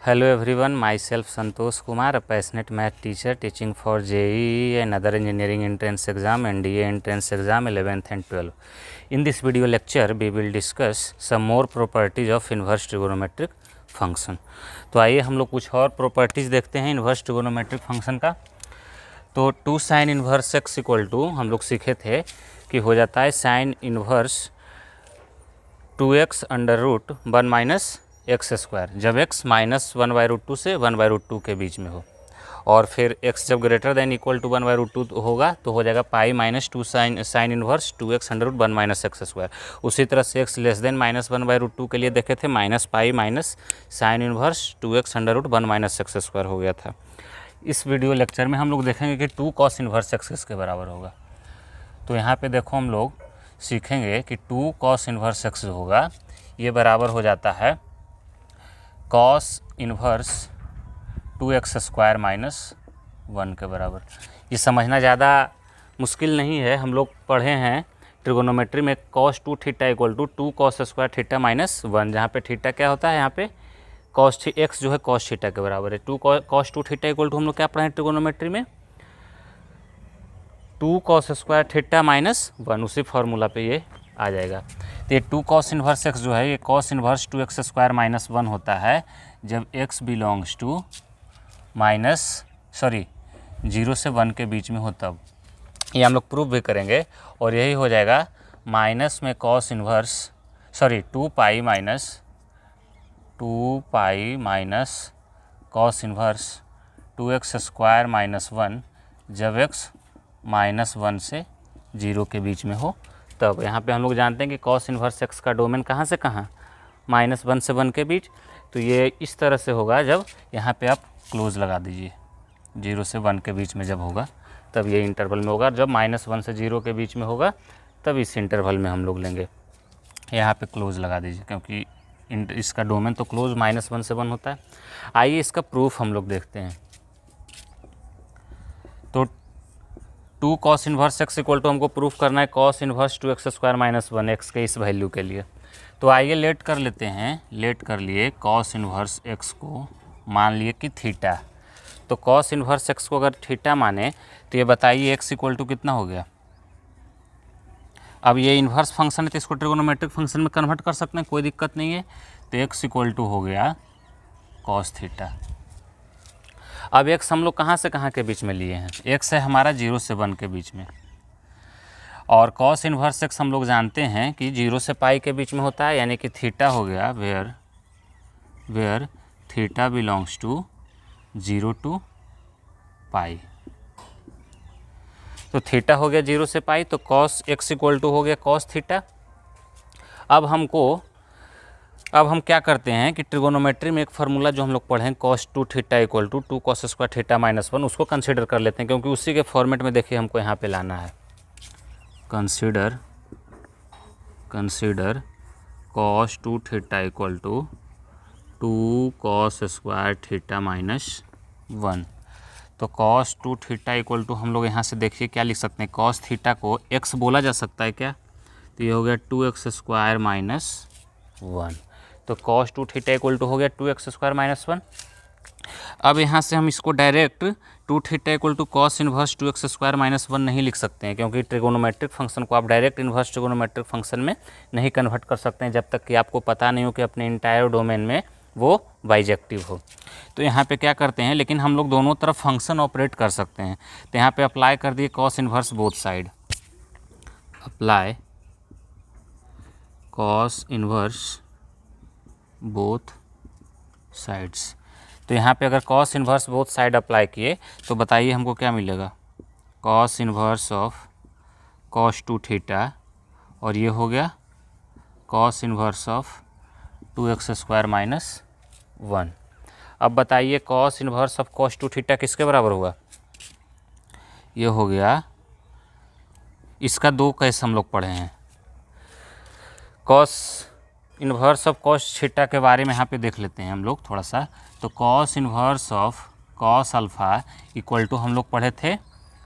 Hello everyone, myself Santosh Kumar, a passionate math teacher teaching for JEE and other engineering entrance exam, NDA entrance exam 11th and 12th. In this video lecture, we will discuss some more properties of inverse trigonometric function. तो आइए हम लोग कुछ और properties देखते हैं inverse trigonometric function का। तो 2 sine inverse x equal to हम लोग सीखे थे कि हो जाता है sine inverse 2x under root 1 minus x square, जब x माइनस 1/√2 से 1/√2 के बीच में हो, और फिर x जब ग्रेटर देन इक्वल टू 1/√2 होगा तो हो जाएगा pi minus 2 sine inverse 2x under root 1 minus x square. उसी तरह से x लेस देन माइनस 1/√2 के लिए देखे थे minus pi minus sine inverse 2x under root 1 minus x square हो गया था। इस वीडियो लेक्चर में हम लोग देखेंगे कि 2 कॉस इन्वर्स एक्स किसके बराबर होगा। तो यहाँ पे देखो हम लोग सीखेंगे कि 2 कॉस इन्वर्स एक्स होगा, ये बराबर हो जाता है cos inverse 2x square minus 1 के बराबर। ये समझना ज़्यादा मुश्किल नहीं है, हम लोग पढ़े हैं ट्रिगोनोमेट्री में cos 2 theta equal to 2 cos square theta minus 1, जहाँ पे थीटा क्या होता है, यहाँ पे cos x जो है cos थीटा के बराबर है। 2 cos 2 थीटा इक्वल टू हम लोग क्या पढ़े हैं ट्रिगोनोमेट्री में 2 cos स्क्वायर थीटा माइनस 1, उसी फार्मूला पे ये आ जाएगा। तो ये 2 cos इन्वर्स एक्स जो है ये cos inverse 2x square minus 1 होता है जब x बिलोंग्स टू जीरो से 1 के बीच में हो तब। ये हम लोग प्रूव भी करेंगे और यही हो जाएगा माइनस में cos inverse 2 pi minus cos inverse 2x square minus 1 जब x माइनस 1 से 0 के बीच में हो तब। यहाँ पे हम लोग जानते हैं कि cos इन्वर्स एक्स का डोमेन कहाँ से कहाँ, माइनस 1 से 1 के बीच। तो ये इस तरह से होगा जब यहाँ पे आप क्लोज लगा दीजिए, 0 से 1 के बीच में जब होगा तब ये इंटरवल में होगा। जब माइनस 1 से 0 के बीच में होगा तब इस इंटरवल में हम लोग लेंगे। यहाँ पे क्लोज लगा दीजिए क्योंकि इसका डोमेन तो क्लोज माइनस 1 से 1 होता है। आइए इसका प्रूफ हम लोग देखते हैं। तो 2 cos inverse x equal to हमको प्रूफ करना है cos inverse 2x square minus 1 x के इस वैल्यू के लिए। तो आइए लेट कर लेते हैं, लेट कर लिए cos इन्वर्स एक्स को मान लिए कि थीटा। तो cos इन्वर्स एक्स को अगर थीटा माने तो ये बताइए x इक्वल टू कितना हो गया। अब ये इन्वर्स फंक्शन है तो इसको ट्रिगोनोमेट्रिक फंक्शन में कन्वर्ट कर सकते हैं, कोई दिक्कत नहीं है। तो x इक्वल टू हो गया cos थीटा। अब x हम लोग कहाँ से कहाँ के बीच में लिए हैं, x है हमारा 0 से 1 के बीच में, और cos इन्वर्स x हम लोग जानते हैं कि 0 से पाई के बीच में होता है, यानी कि थीटा हो गया where theta belongs to 0 to pi. तो थीटा हो गया 0 से पाई, तो cos x इक्वल टू हो गया cos थीटा। अब हम क्या करते हैं कि ट्रिगोनोमेट्री में एक फार्मूला जो हम लोग पढ़े हैं cos 2 theta equal to 2 cos square theta minus 1, उसको कंसीडर कर लेते हैं क्योंकि उसी के फॉर्मेट में देखिए हमको यहाँ पे लाना है। Consider cos 2 theta equal to 2 cos square theta minus 1। तो cos 2 थीटा इक्वल टू हम लोग यहाँ से देखिए क्या लिख सकते हैं, cos थीटा को x बोला जा सकता है क्या, तो ये हो गया 2x स्क्वायर माइनस 1। तो cos 2 थीटा इक्वल टू हो गया 2x स्क्वायर माइनस 1। अब यहाँ से हम इसको direct 2 theta equal to cos inverse 2x square minus 1 नहीं लिख सकते हैं, क्योंकि ट्रिगोनोमेट्रिक फंक्शन को आप डायरेक्ट इन्वर्स ट्रिगोनोमेट्रिक फंक्शन में नहीं कन्वर्ट कर सकते हैं जब तक कि आपको पता नहीं हो कि अपने इंटायर डोमेन में वो बाइजेक्टिव हो। तो यहाँ पे क्या करते हैं, लेकिन हम लोग दोनों तरफ फंक्शन ऑपरेट कर सकते हैं। तो यहाँ पे अप्लाई कर दिए cos inverse both side, apply cos inverse both sides. तो यहाँ पे अगर cos inverse both side apply किए तो बताइए हमको क्या मिलेगा, cos inverse of cos 2 theta, और ये हो गया cos inverse of 2x square minus 1। अब बताइए cos inverse of cos 2 theta किसके बराबर हुआ, ये हो गया, इसका 2 केस हम लोग पढ़े हैं। cos inverse of cos theta के बारे में यहाँ पे देख लेते हैं हम लोग थोड़ा सा। तो cos inverse of cos alpha equal to हम लोग पढ़े थे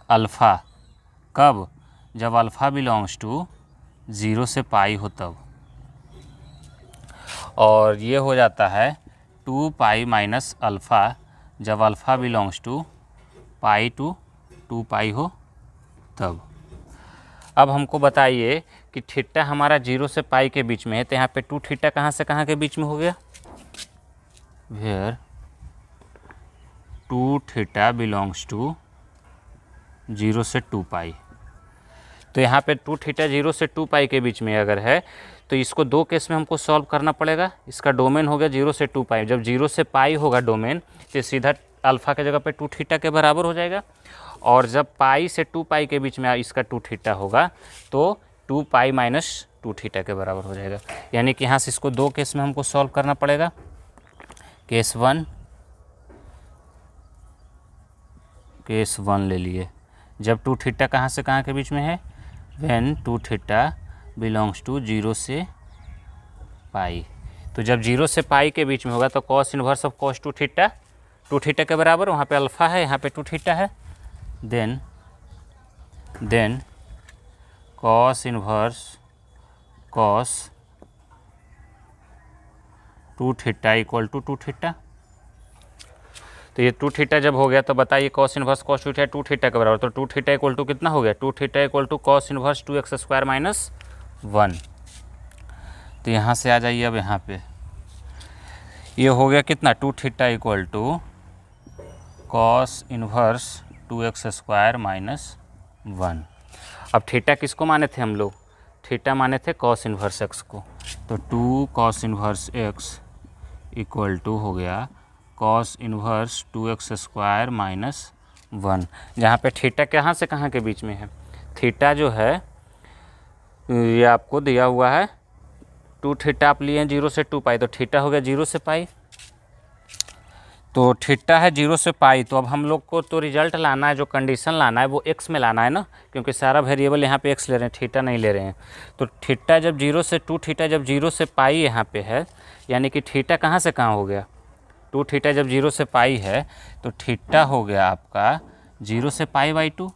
अल्फ़ा, कब, जब अल्फ़ा बिलोंग्स टू 0 से पाई हो तब, और ये हो जाता है टू पाई माइनस अल्फ़ा जब alpha belongs to pi to two pi हो तब। अब हमको बताइए कि थीटा हमारा 0 से पाई के बीच में है, तो यहाँ पे टू थीटा कहाँ से कहाँ के बीच में हो गया, where two theta belongs to 0 से 2 पाई। तो यहाँ पे टू थीटा 0 से 2 पाई के बीच में अगर है तो इसको दो केस में हमको सॉल्व करना पड़ेगा। इसका डोमेन हो गया 0 से 2 पाई, जब 0 से पाई होगा डोमेन तो सीधा अल्फ़ा के जगह पे टू थीटा के बराबर हो जाएगा, और जब पाई से 2 पाई के बीच में इसका टू थीटा होगा तो 2 पाई माइनस टू थीटा के बराबर हो जाएगा। यानी कि यहाँ से इसको दो केस में हमको सॉल्व करना पड़ेगा। केस वन ले लिए, जब टू थीटा कहाँ से कहाँ के बीच में है, when two theta belongs to 0 से पाई। तो जब 0 से पाई के बीच में होगा तो cos inverse of cos two theta के बराबर, वहाँ पे अल्फ़ा है यहाँ पे टू थीटा है, then cos inverse cos two theta equal to two theta. तो ये टू थीटा जब हो गया तो बताइए cos inverse cos two theta के बराबर, तो टू थीटा इक्वल टू कितना हो गया, two theta equal to cos inverse 2x² minus 1। तो यहाँ से आ जाइए, अब यहाँ पे ये हो गया कितना, two theta equal to cos inverse 2x² minus 1। अब थीटा किसको माने थे हम लोग, थीटा माने थे कॉस इनवर्स x को, तो 2 cos inverse x equal to हो गया कॉस इनवर्स 2x² माइनस 1, जहाँ पे थीटा कहाँ से कहाँ के बीच में है, थीटा जो है ये आपको दिया हुआ है टू थीटा आप लिए हैं 0 से 2 पाई, तो थीटा हो गया 0 से पाई, तो थीटा है 0 से पाई। तो अब हम लोग को तो रिजल्ट लाना है, जो कंडीशन लाना है वो x में लाना है ना, क्योंकि सारा वेरिएबल यहाँ पे x ले रहे हैं, थीटा नहीं ले रहे हैं। तो थीटा जब 0 से 2 थीटा जब 0 से पाई यहाँ पे है, यानी कि थीटा कहाँ से कहाँ हो गया, टू थीटा जब 0 से पाई है तो थीटा हो गया आपका 0 से पाई बाई 2।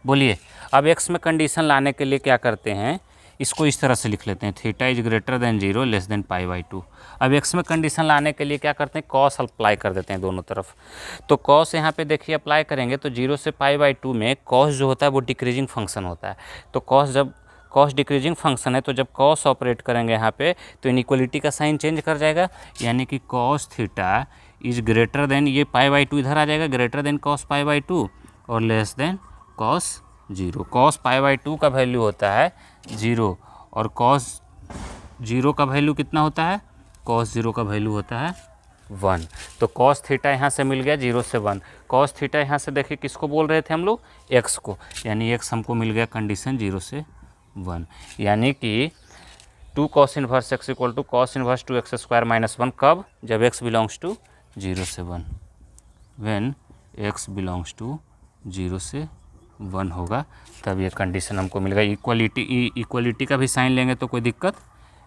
बोलिए अब x में कंडीशन लाने के लिए क्या करते हैं, इसको इस तरह से लिख लेते हैं, theta is greater than 0 less than pi by 2। अब x में कंडीशन लाने के लिए क्या करते हैं, कॉस अप्लाई कर देते हैं दोनों तरफ। तो कॉस यहाँ पे देखिए अप्लाई करेंगे तो 0 से पाई बाई 2 में कॉस जो होता है वो डिक्रीजिंग फंक्शन होता है। तो कॉस जब कॉस डिक्रीजिंग फंक्शन है तो जब कॉस ऑपरेट करेंगे यहाँ पे तो इनइक्वलिटी का साइन चेंज कर जाएगा, यानी कि cos theta is greater than, ये पाई बाई 2 इधर आ जाएगा, greater than cos pi by 2 और less than cos 0। Cos pi by 2 का वैल्यू होता है 0 और कॉस 0 का वैल्यू कितना होता है, कॉस 0 का वैल्यू होता है 1। तो कॉस थीटा यहाँ से मिल गया 0 से 1, कॉस थीटा यहाँ से देखिए किसको बोल रहे थे हम लोग, x को, यानी x हमको मिल गया कंडीशन 0 से 1, यानी कि 2 cos inverse x equal to cos inverse 2x² minus 1, कब, जब x बिलोंग्स टू 0 से 1, व्हेन x बिलोंग्स टू 0 से 1 होगा तब ये कंडीशन हमको मिलेगा। इक्वलिटी का भी साइन लेंगे तो कोई दिक्कत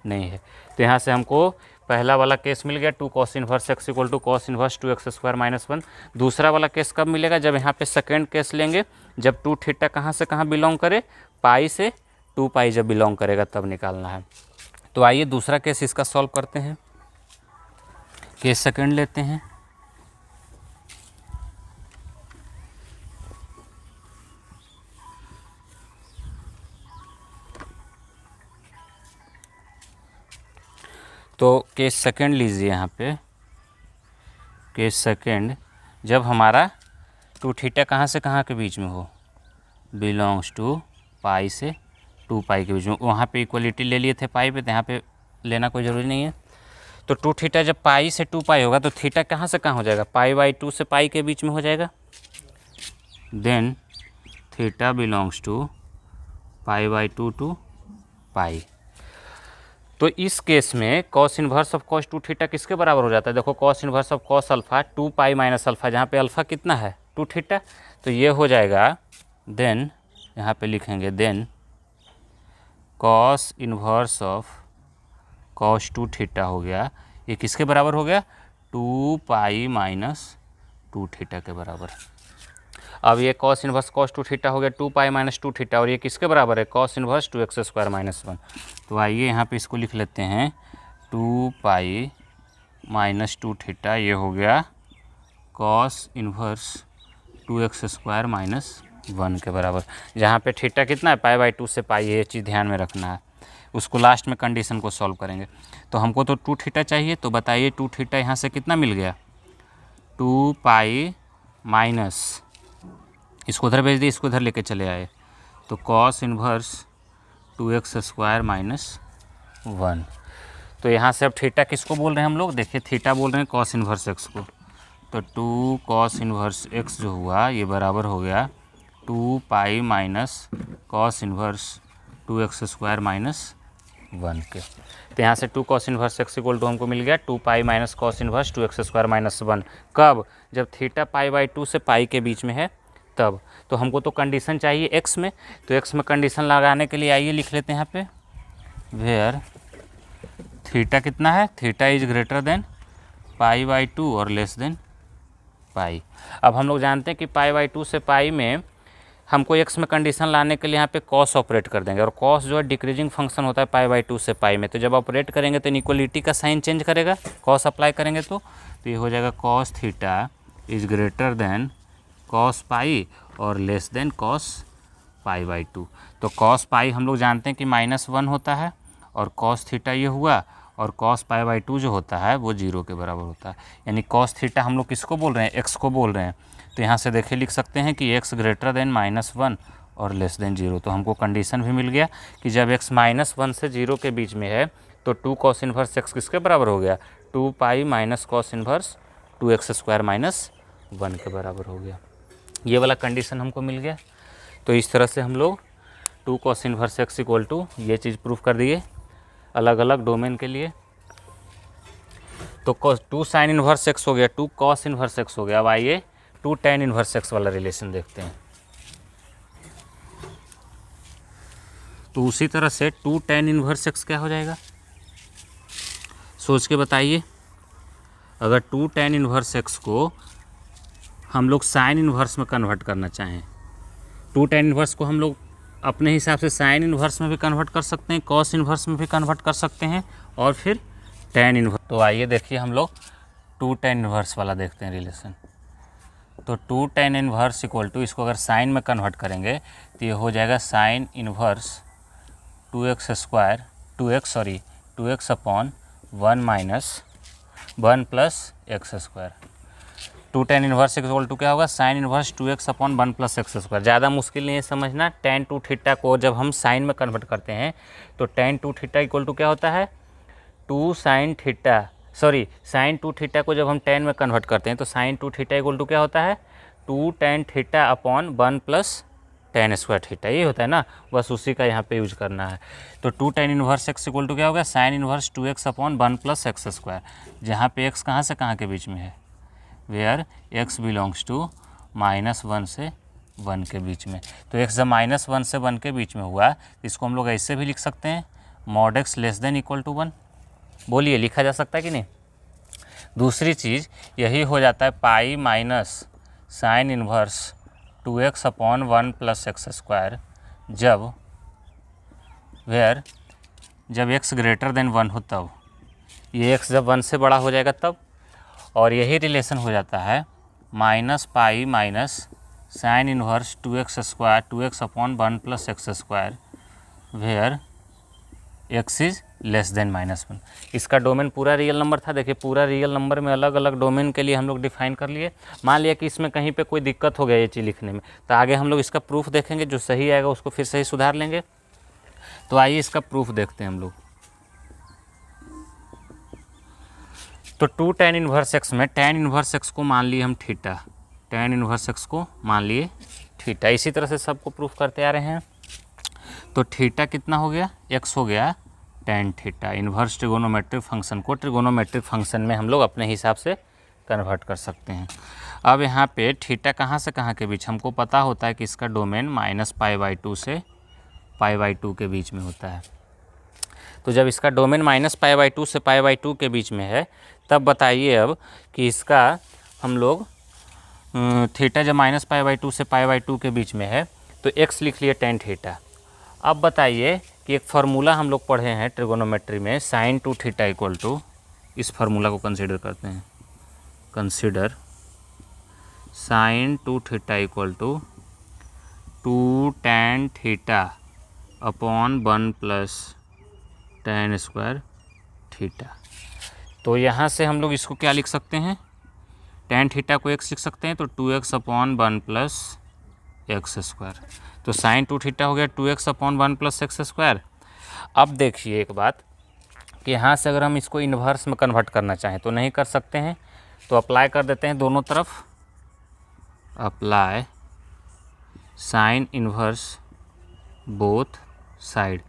नहीं है। तो यहाँ से हमको पहला वाला केस मिल गया 2 cos inverse x equal to cos inverse 2x² minus 1। दूसरा वाला केस कब मिलेगा, जब यहाँ पे सेकेंड केस लेंगे, जब टू थीटा कहाँ से कहाँ बिलोंग करे, पाई से 2 पाई जब बिलोंग करेगा तब निकालना है। तो आइए दूसरा केस इसका सॉल्व करते हैं, केस सेकेंड लेते हैं। तो केस सेकेंड लीजिए, यहाँ पे केस सेकेंड जब हमारा टू थीटा कहाँ से कहाँ के बीच में हो, बिलोंग्स टू पाई से 2 पाई के बीच में, वहाँ पे इक्वलिटी ले लिए थे पाई पे, तो यहाँ पे लेना कोई ज़रूरी नहीं है। तो टू थीटा जब पाई से 2 पाई होगा तो थीटा कहाँ से कहाँ हो जाएगा, पाई बाई 2 से पाई के बीच में हो जाएगा, then theta belongs to pi by 2 to pi. तो इस केस में cos inverse of cos two theta किसके बराबर हो जाता है, देखो cos inverse of cos alpha 2 pi minus alpha, जहाँ पे अल्फ़ा कितना है 2 थीटा, तो ये हो जाएगा, देन यहाँ पे लिखेंगे then cos inverse of cos two theta हो गया, ये किसके बराबर हो गया, 2 पाई माइनस 2 थीटा के बराबर। अब ये cos inverse cos two theta हो गया 2 पाई माइनस 2 थीटा, और ये किसके बराबर है, कॉस इनवर्स 2x² माइनस 1। तो आइए यहाँ पे इसको लिख लेते हैं 2 पाई माइनस 2 थीटा, ये हो गया cos inverse 2x square minus 1 के बराबर। जहाँ पे थीटा कितना है, π/2 से पाई है, ये चीज़ ध्यान में रखना है। उसको लास्ट में कंडीशन को सॉल्व करेंगे। तो हमको तो 2 थीटा चाहिए, तो बताइए 2 थीटा यहाँ से कितना मिल गया, 2 पाई माइनस, इसको उधर भेज दिए, इसको इधर लेके चले आए, तो cos inverse 2x square minus 1। तो यहाँ से अब थीटा किसको बोल रहे हैं हम लोग, देखिए थीटा बोल रहे हैं कॉस इन्वर्स x को, तो 2 कॉस इन्वर्स x जो हुआ ये बराबर हो गया 2 pi minus cos inverse 2x square minus 1 के। तो यहाँ से 2 cos inverse x equal to हमको मिल गया 2 pi minus cos inverse 2x square minus 1। कब, जब थीटा π/2 से पाई के बीच में है तब। तो हमको तो कंडीशन चाहिए x में, तो x में कंडीशन लगाने के लिए आइए लिख लेते हैं यहाँ पे, वेयर थीटा कितना है, थीटा इज ग्रेटर देन π/2 और लेस देन पाई। अब हम लोग जानते हैं कि π/2 से पाई में हमको x में कंडीशन लाने के लिए यहाँ पे cos ऑपरेट कर देंगे, और cos जो है डिक्रीजिंग फंक्शन होता है π/2 से पाई में, तो जब ऑपरेट करेंगे तो इनइक्वलिटी का साइन चेंज करेगा, cos अप्लाई करेंगे तो ये हो जाएगा cos theta is greater than cos पाई और लेस देन cos π/2। तो cos पाई हम लोग जानते हैं कि -1 होता है, और cos थीटा ये हुआ, और cos π/2 जो होता है वो 0 के बराबर होता है। यानी cos थीटा हम लोग किसको बोल रहे हैं, x को बोल रहे हैं। तो यहाँ से देखिए लिख सकते हैं कि x ग्रेटर देन -1 और लेस देन 0। तो हमको कंडीशन भी मिल गया कि जब x -1 से 0 के बीच में है तो 2 कॉस इन्वर्स x किसके बराबर हो गया, 2 pi minus cos inverse 2x square minus 1 के बराबर हो गया। ये वाला कंडीशन हमको मिल गया। तो इस तरह से हम लोग 2 cos inverse x equal to ये चीज़ प्रूफ कर दिए अलग अलग डोमेन के लिए। तो 2 साइन इन्वर्स x हो गया, 2 कॉस इन्वर्स x हो गया। अब आइए 2 tan इन्वर्स x वाला रिलेशन देखते हैं। तो उसी तरह से 2 tan इन्वर्स x क्या हो जाएगा, सोच के बताइए। अगर 2 tan इन्वर्स x को हम लोग साइन इन्वर्स में कन्वर्ट करना चाहें, 2 tan इन्वर्स को हम लोग अपने हिसाब से साइन इन्वर्स में भी कन्वर्ट कर सकते हैं, कॉस इन्वर्स में भी कन्वर्ट कर सकते हैं, और फिर tan इन्वर्स। तो आइए देखिए हम लोग 2 tan इन्वर्स वाला देखते हैं रिलेशन। तो 2 tan इन्वर्स इक्वल टू, इसको अगर साइन में कन्वर्ट करेंगे तो ये हो जाएगा sine inverse 2x square 2x upon 1 minus 1 plus x square. 2 tan inverse equal to क्या होगा, sine inverse 2x upon 1 plus x square. ज़्यादा मुश्किल नहीं है समझना। tan 2 थीटा को जब हम साइन में कन्वर्ट करते हैं तो tan 2 थीटा इक्वल टू क्या होता है, 2 साइन साइन 2 थीटा को जब हम tan में कन्वर्ट करते हैं तो साइन 2 थीटा इक्वल टू क्या होता है, 2 tan theta upon 1 plus tan square theta. ये होता है ना, बस उसी का यहाँ पे यूज करना है। तो 2 tan inverse x equal to क्या होगा, sine inverse 2x upon 1 plus x square, जहाँ पे x कहाँ से कहाँ के बीच में है, वेयर x बिलोंग्स टू -1 से 1 के बीच में। तो x जब -1 से 1 के बीच में हुआ तो इसको हम लोग ऐसे भी लिख सकते हैं, mod x less than equal to 1। बोलिए लिखा जा सकता है कि नहीं। दूसरी चीज़ यही हो जाता है pi minus sine inverse 2x upon 1 plus x square, जब x ग्रेटर देन 1 हो तब, ये x जब 1 से बड़ा हो जाएगा तब। और यही रिलेशन हो जाता है minus pi minus sine inverse 2x square 2x upon 1 plus x square, where x is less than -1। इसका डोमेन पूरा रियल नंबर था। देखिए पूरा रियल नंबर में अलग अलग डोमेन के लिए हम लोग डिफाइन कर लिए। मान लिया कि इसमें कहीं पे कोई दिक्कत हो गया ये चीज़ लिखने में, तो आगे हम लोग इसका प्रूफ देखेंगे, जो सही आएगा उसको फिर सही सुधार लेंगे। तो आइए इसका प्रूफ देखते हैं हम लोग। तो 2 tan इन्वर्स x में tan इन्वर्स x को मान लिए हम थीटा, tan इन्वर्स x को मान लिए थीटा। इसी तरह से सबको प्रूफ करते आ रहे हैं। तो थीटा कितना हो गया, x हो गया tan theta. Inverse trigonometric function को ट्रिगोनोमेट्रिक फंक्शन में हम लोग अपने हिसाब से कन्वर्ट कर सकते हैं। अब यहाँ पे थीटा कहाँ से कहाँ के बीच, हमको पता होता है कि इसका डोमेन -π/2 से π/2 के बीच में होता है। तो जब इसका डोमेन -π/2 से π/2 के बीच में है तब बताइए अब कि इसका हम लोग थीटा जब -π/2 से π/2 के बीच में है तो x लिख लिए tan थीटा। अब बताइए कि एक फार्मूला हम लोग पढ़े हैं ट्रिगोनोमेट्री में, साइन 2 थीटा इक्वल टू इस फार्मूला को कंसिडर करते हैं। Consider sine 2 theta equal to 2 tan theta upon 1 plus tan square theta. तो यहाँ से हम लोग इसको क्या लिख सकते हैं, tan थीटा को x लिख सकते हैं, तो 2x upon 1 plus x square. तो साइन 2 थीटा हो गया 2x upon 1 plus x square. अब देखिए एक बात कि यहाँ से अगर हम इसको इन्वर्स में कन्वर्ट करना चाहें तो नहीं कर सकते हैं, तो अप्लाई कर देते हैं दोनों तरफ। Apply sign inverse both side.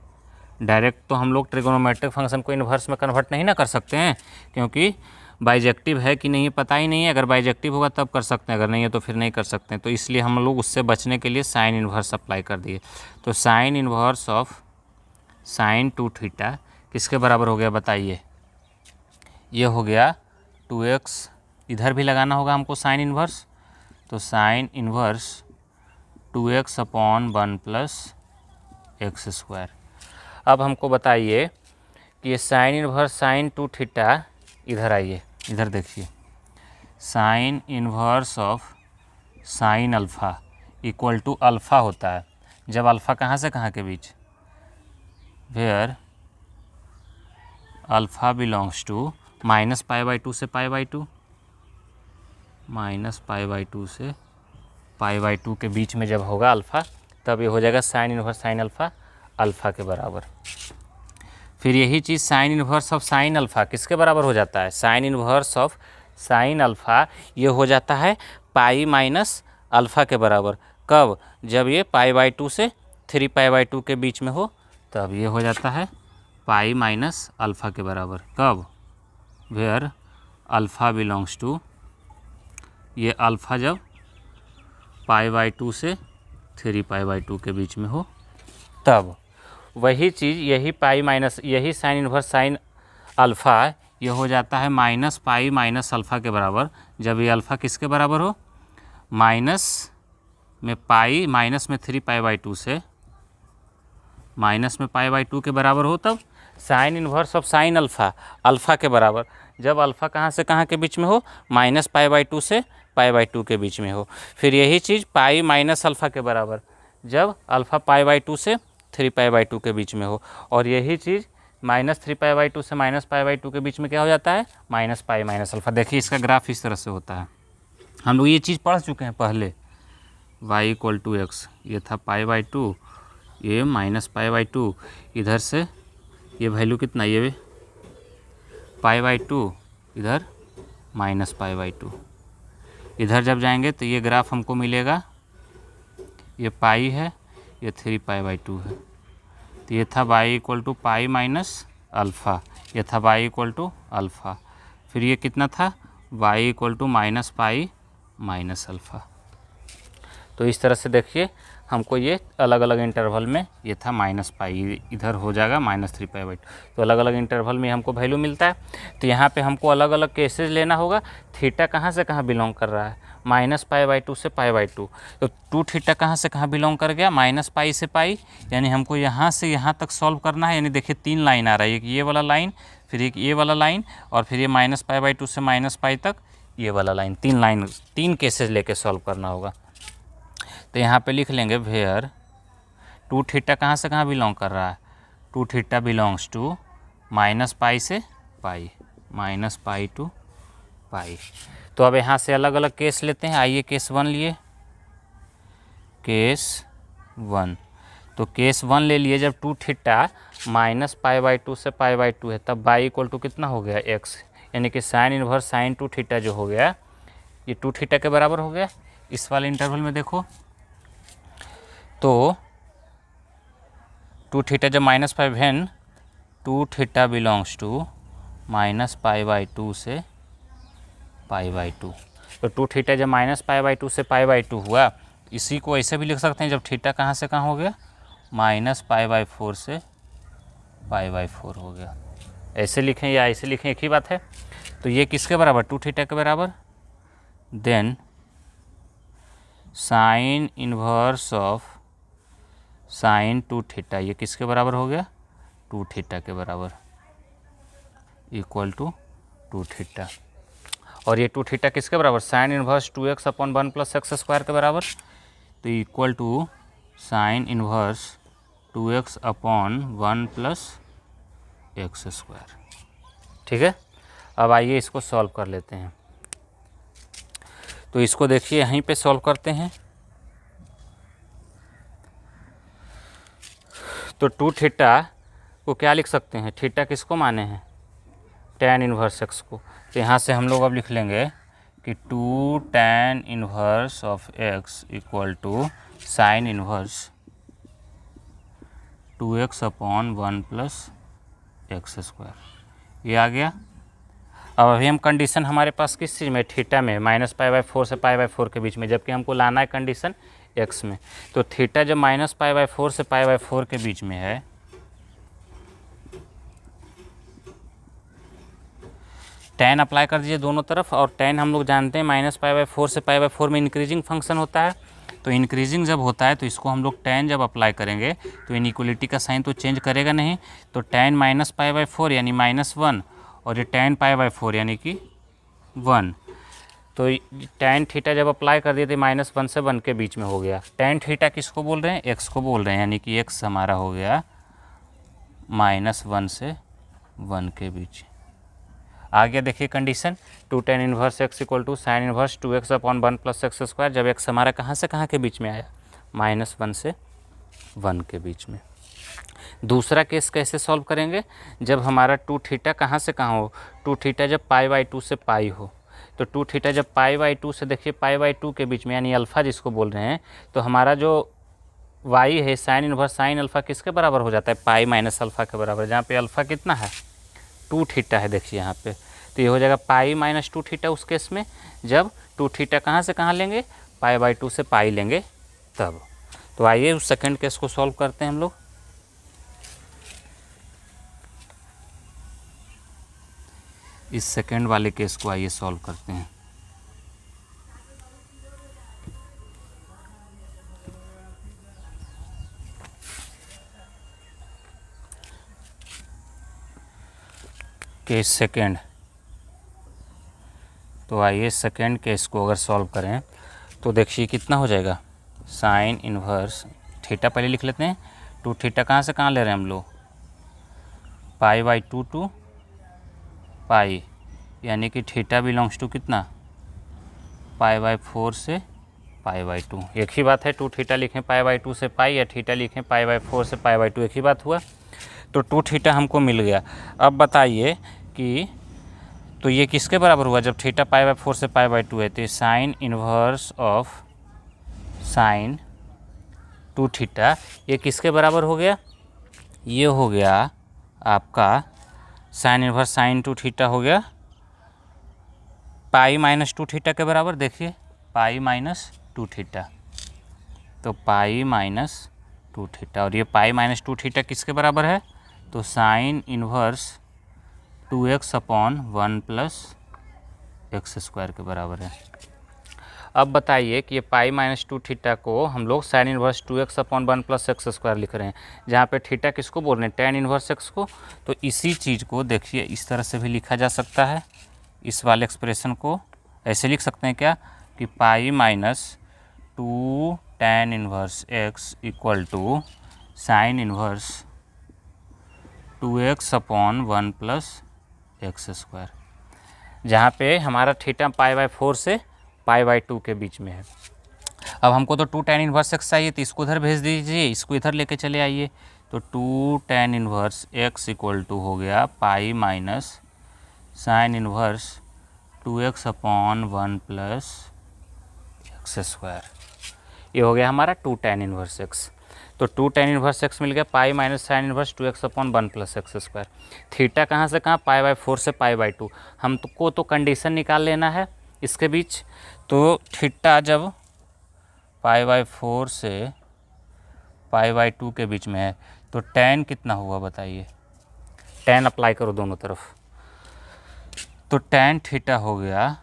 Direct तो हम लोग ट्रिगोनोमेट्रिक फंक्शन को इन्वर्स में कन्वर्ट नहीं ना कर सकते हैं, क्योंकि बाइजेक्टिव है कि नहीं पता ही नहीं है। अगर बाइजेक्टिव होगा तब कर सकते हैं, अगर नहीं है तो फिर नहीं कर सकते हैं। तो इसलिए हम लोग उससे बचने के लिए साइन इन्वर्स अप्लाई कर दिए। तो sign inverse of sine 2 theta किसके बराबर हो गया बताइए, ये हो गया 2x। इधर भी लगाना होगा हमको साइन इन्वर्स, तो sign inverse 2x upon 1 plus x square. अब हमको बताइए कि ये साइन इन्वर्स साइन 2 थीटा, इधर आइए, इधर देखिए, sine inverse of sine alpha equal to alpha होता है जब अल्फ़ा कहाँ से कहाँ के बीच, where alpha belongs to minus pi by 2 से pi by 2, minus pi by 2 से पाई बाई 2 के बीच में जब होगा अल्फ़ा, तब ये हो जाएगा sine inverse sine alpha alpha के बराबर। फिर यही चीज़ sine inverse of sine alpha किसके बराबर हो जाता है, sine inverse of sine alpha ये हो जाता है पाई माइनस अल्फ़ा के बराबर। कब, जब ये पाई बाई 2 से 3 पाई बाई 2 के बीच में हो, तब ये हो जाता है पाई माइनस अल्फ़ा के बराबर। कब, वेयर अल्फ़ा बिलोंग्स टू, ये अल्फ़ा जब पाई बाई 2 से 3 पाई बाई 2 के बीच में हो, तब वही चीज़ यही पाई माइनस यही साइन इन्वर्स साइन अल्फ़ा ये हो जाता है माइनस पाई माइनस अल्फ़ा के बराबर। जब ये अल्फ़ा किसके बराबर हो, माइनस में पाई माइनस में 3 पाई बाई 2 से माइनस में पाई बाई 2 के बराबर हो, तब sign inverse of sine alpha alpha के बराबर। जब अल्फ़ा कहाँ से कहाँ के बीच में हो, माइनस पाई बाई 2 से पाई बाई 2 के बीच में हो। फिर यही चीज़ पाई माइनस अल्फ़ा के बराबर जब अल्फ़ा पाई बाई 2 से 3 पाई बाई 2 के बीच में हो। और यही चीज़ माइनस 3 पाई बाई 2 से माइनस पाई बाई 2 के बीच में क्या हो जाता है, माइनस पाई माइनस अल्फ़ा। देखिए इसका ग्राफ इस तरह से होता है। हम लोग ये चीज़ पढ़ चुके हैं पहले, y इक्वल टू एक्स, ये था पाई बाई 2, ये माइनस पाई बाई 2, इधर से ये वैल्यू कितना, ये पाई बाई 2, इधर माइनस पाई बाई 2। इधर जब जाएंगे तो ये ग्राफ हमको मिलेगा, ये पाई है, ये 3 पाई बाई 2 है। तो ये था y equal to pi minus alpha, ये था y इक्वल टू अल्फ़ा। फिर ये कितना था, y equal to minus pi minus alpha. तो इस तरह से देखिए हमको ये अलग अलग इंटरवल में, ये था माइनस पाई, इधर हो जाएगा माइनस 3 पाई बाई 2। तो अलग अलग इंटरवल में हमको वैल्यू मिलता है। तो यहाँ पे हमको अलग अलग केसेस लेना होगा। थीटा कहाँ से कहाँ बिलोंग कर रहा है, माइनस पाई बाई 2 से पाई बाई 2। तो 2 थीटा कहाँ से कहाँ बिलोंग कर गया, माइनस पाई से पाई। यानी हमको यहाँ से यहाँ तक सॉल्व करना है। यानी देखिए 3 लाइन आ रहा है, एक ये वाला लाइन, फिर एक ये वाला लाइन, और फिर ये माइनस पाई बाई 2 से माइनस पाई तक ये वाला लाइन। 3 लाइन 3 केसेस लेके सॉल्व करना होगा। तो यहाँ पे लिख लेंगे वेयर 2 थीटा कहाँ से कहाँ बिलोंग कर रहा है, 2 theta belongs to minus pi से pi, minus pi to pi. तो अब यहाँ से अलग अलग केस लेते हैं। आइए केस 1 लिए, केस 1। तो केस 1 ले लिए, जब 2 थीटा माइनस पाई बाई 2 से पाई बाई 2 है, तब बाई इक्वल टू कितना हो गया, एक्स। यानी कि साइन इन्वर्स साइन 2 थीटा जो हो गया, ये 2 थीटा के बराबर हो गया। इस वाले इंटरवल में देखो तो 2 थीटा जब minus pi, when 2 theta belongs to minus pi by 2 से पाई बाई 2। तो 2 थीटा जब माइनस पाई बाई 2 से पाई बाई 2 हुआ, इसी को ऐसे भी लिख सकते हैं, जब थीटा कहाँ से कहाँ हो गया, माइनस पाई बाई 4 से पाई बाई 4 हो गया। ऐसे लिखें या ऐसे लिखें, एक ही बात है। तो ये किसके बराबर, 2 थीटा के बराबर। Then sine inverse of sine 2 theta, ये किसके बराबर हो गया, 2 थीटा के बराबर, इक्वल टू टू थीटा, और ये टू थीटा किसके बराबर, sine inverse 2x upon 1 plus x square के बराबर, तो equal to sine inverse 2x upon 1 plus x square. ठीक है, अब आइए इसको सॉल्व कर लेते हैं। तो इसको देखिए यहीं पे सॉल्व करते हैं। तो टू थीटा को क्या लिख सकते हैं, थीटा किसको माने हैं, tan इन्वर्स x को, तो यहाँ से हम लोग अब लिख लेंगे कि 2 tan inverse of x equal to sine inverse 2x upon 1 plus x square. ये आ गया। अब अभी हम कंडीशन हमारे पास किस चीज़ में, थीटा में, -π/4 से π/4 के बीच में, जबकि हमको लाना है कंडीशन x में। तो थीटा जब -π/4 से π/4 के बीच में है, tan अप्लाई कर दीजिए दोनों तरफ, और tan हम लोग जानते हैं -π/4 से π/4 में इंक्रीजिंग फंक्शन होता है। तो इंक्रीजिंग जब होता है तो इसको हम लोग tan जब अप्लाई करेंगे तो इनइक्वलिटी का साइन तो चेंज करेगा नहीं, तो tan -π/4 यानी -1, और ये tan π/4 यानी कि 1। तो tan थीटा जब अप्लाई कर दिए थे -1 से 1 के बीच में हो गया। tan थीटा किसको बोल रहे हैं, x को बोल रहे हैं, यानी कि x हमारा हो गया -1 से 1 के बीच। आ गया, देखिए condition 2 tan inverse x equal to sine inverse 2x upon 1 plus x square, जब x हमारा कहाँ से कहाँ के बीच में आया, -1 से 1 के बीच में। दूसरा केस कैसे सॉल्व करेंगे, जब हमारा 2 थीटा कहाँ से कहाँ हो, 2 थीटा जब π/2 से पाई हो, तो 2 थीटा जब π/2 से देखिए π/2 के बीच में, यानी अल्फ़ा जिसको बोल रहे हैं, तो हमारा जो y है साइन इन्वर्स साइन अल्फ़ा किसके बराबर हो जाता है, पाई माइनस अल्फ़ा के बराबर, जहाँ पे अल्फ़ा कितना है 2 थीटा है, देखिए यहाँ पे, तो ये हो जाएगा पाई माइनस 2 थीटा उस केस में, जब 2 थीटा कहाँ से कहाँ लेंगे, π/2 से पाई लेंगे तब। तो आइए उस सेकंड केस को सॉल्व करते हैं हम लोग। इस सेकंड वाले केस को आइए सॉल्व करते हैं। केस सेकंड, तो आइए सेकंड केस को अगर सॉल्व करें तो देखिए कितना हो जाएगा, साइन इन्वर्स थीटा पहले लिख लेते हैं, 2 थीटा कहाँ से कहाँ ले रहे हैं हम लोग, π/2 टू पाई, यानी कि थीटा बिलोंग्स टू कितना, π/4 से π/2। एक ही बात है, 2 थीटा लिखें π/2 से पाई या थीटा लिखें π/4 से π/2, एक ही बात हुआ। तो 2 थीटा हमको मिल गया। अब बताइए कि तो ये किसके बराबर हुआ, जब थीटा π/4 से π/2 है, तो sign inverse of sine 2 theta ये किसके बराबर हो गया, ये हो गया आपका साइन इन्वर्स साइन 2 थीटा हो गया पाई माइनस 2 थीटा के बराबर। देखिए पाई माइनस 2 थीटा, तो पाई माइनस 2 थीटा, और ये पाई माइनस 2 थीटा किसके बराबर है, तो sign inverse 2x upon 1 plus x square के बराबर है। अब बताइए कि ये पाई माइनस 2 थीटा को हम लोग sign inverse 2x upon 1 plus x square लिख रहे हैं, जहाँ पे थीटा किसको बोल रहे हैं, tan इन्वर्स x को। तो इसी चीज़ को देखिए इस तरह से भी लिखा जा सकता है, इस वाले एक्सप्रेशन को ऐसे लिख सकते हैं क्या, कि pi minus 2 tan inverse x equal to sine inverse 2x upon 1 plus x square, जहाँ पे हमारा थीटा π/4 से π/2 के बीच में है। अब हमको तो 2 tan इन्वर्स x चाहिए, तो इसको इधर भेज दीजिए, इसको इधर लेके चले आइए। तो 2 tan inverse x equal to हो गया pi minus sine inverse 2x upon 1 plus x square. ये हो गया हमारा 2 tan इन्वर्स x। तो 2 tan इन्वर्स x मिल गया, pi minus sine inverse 2x upon 1 plus x square. Theta कहाँ से कहाँ, π/4 से π/2। हमको तो कंडीशन निकाल लेना है इसके बीच। तो थीटा जब π/4 से π/2 के बीच में है, तो tan कितना हुआ बताइए, tan अप्लाई करो दोनों तरफ। तो tan थीटा हो गया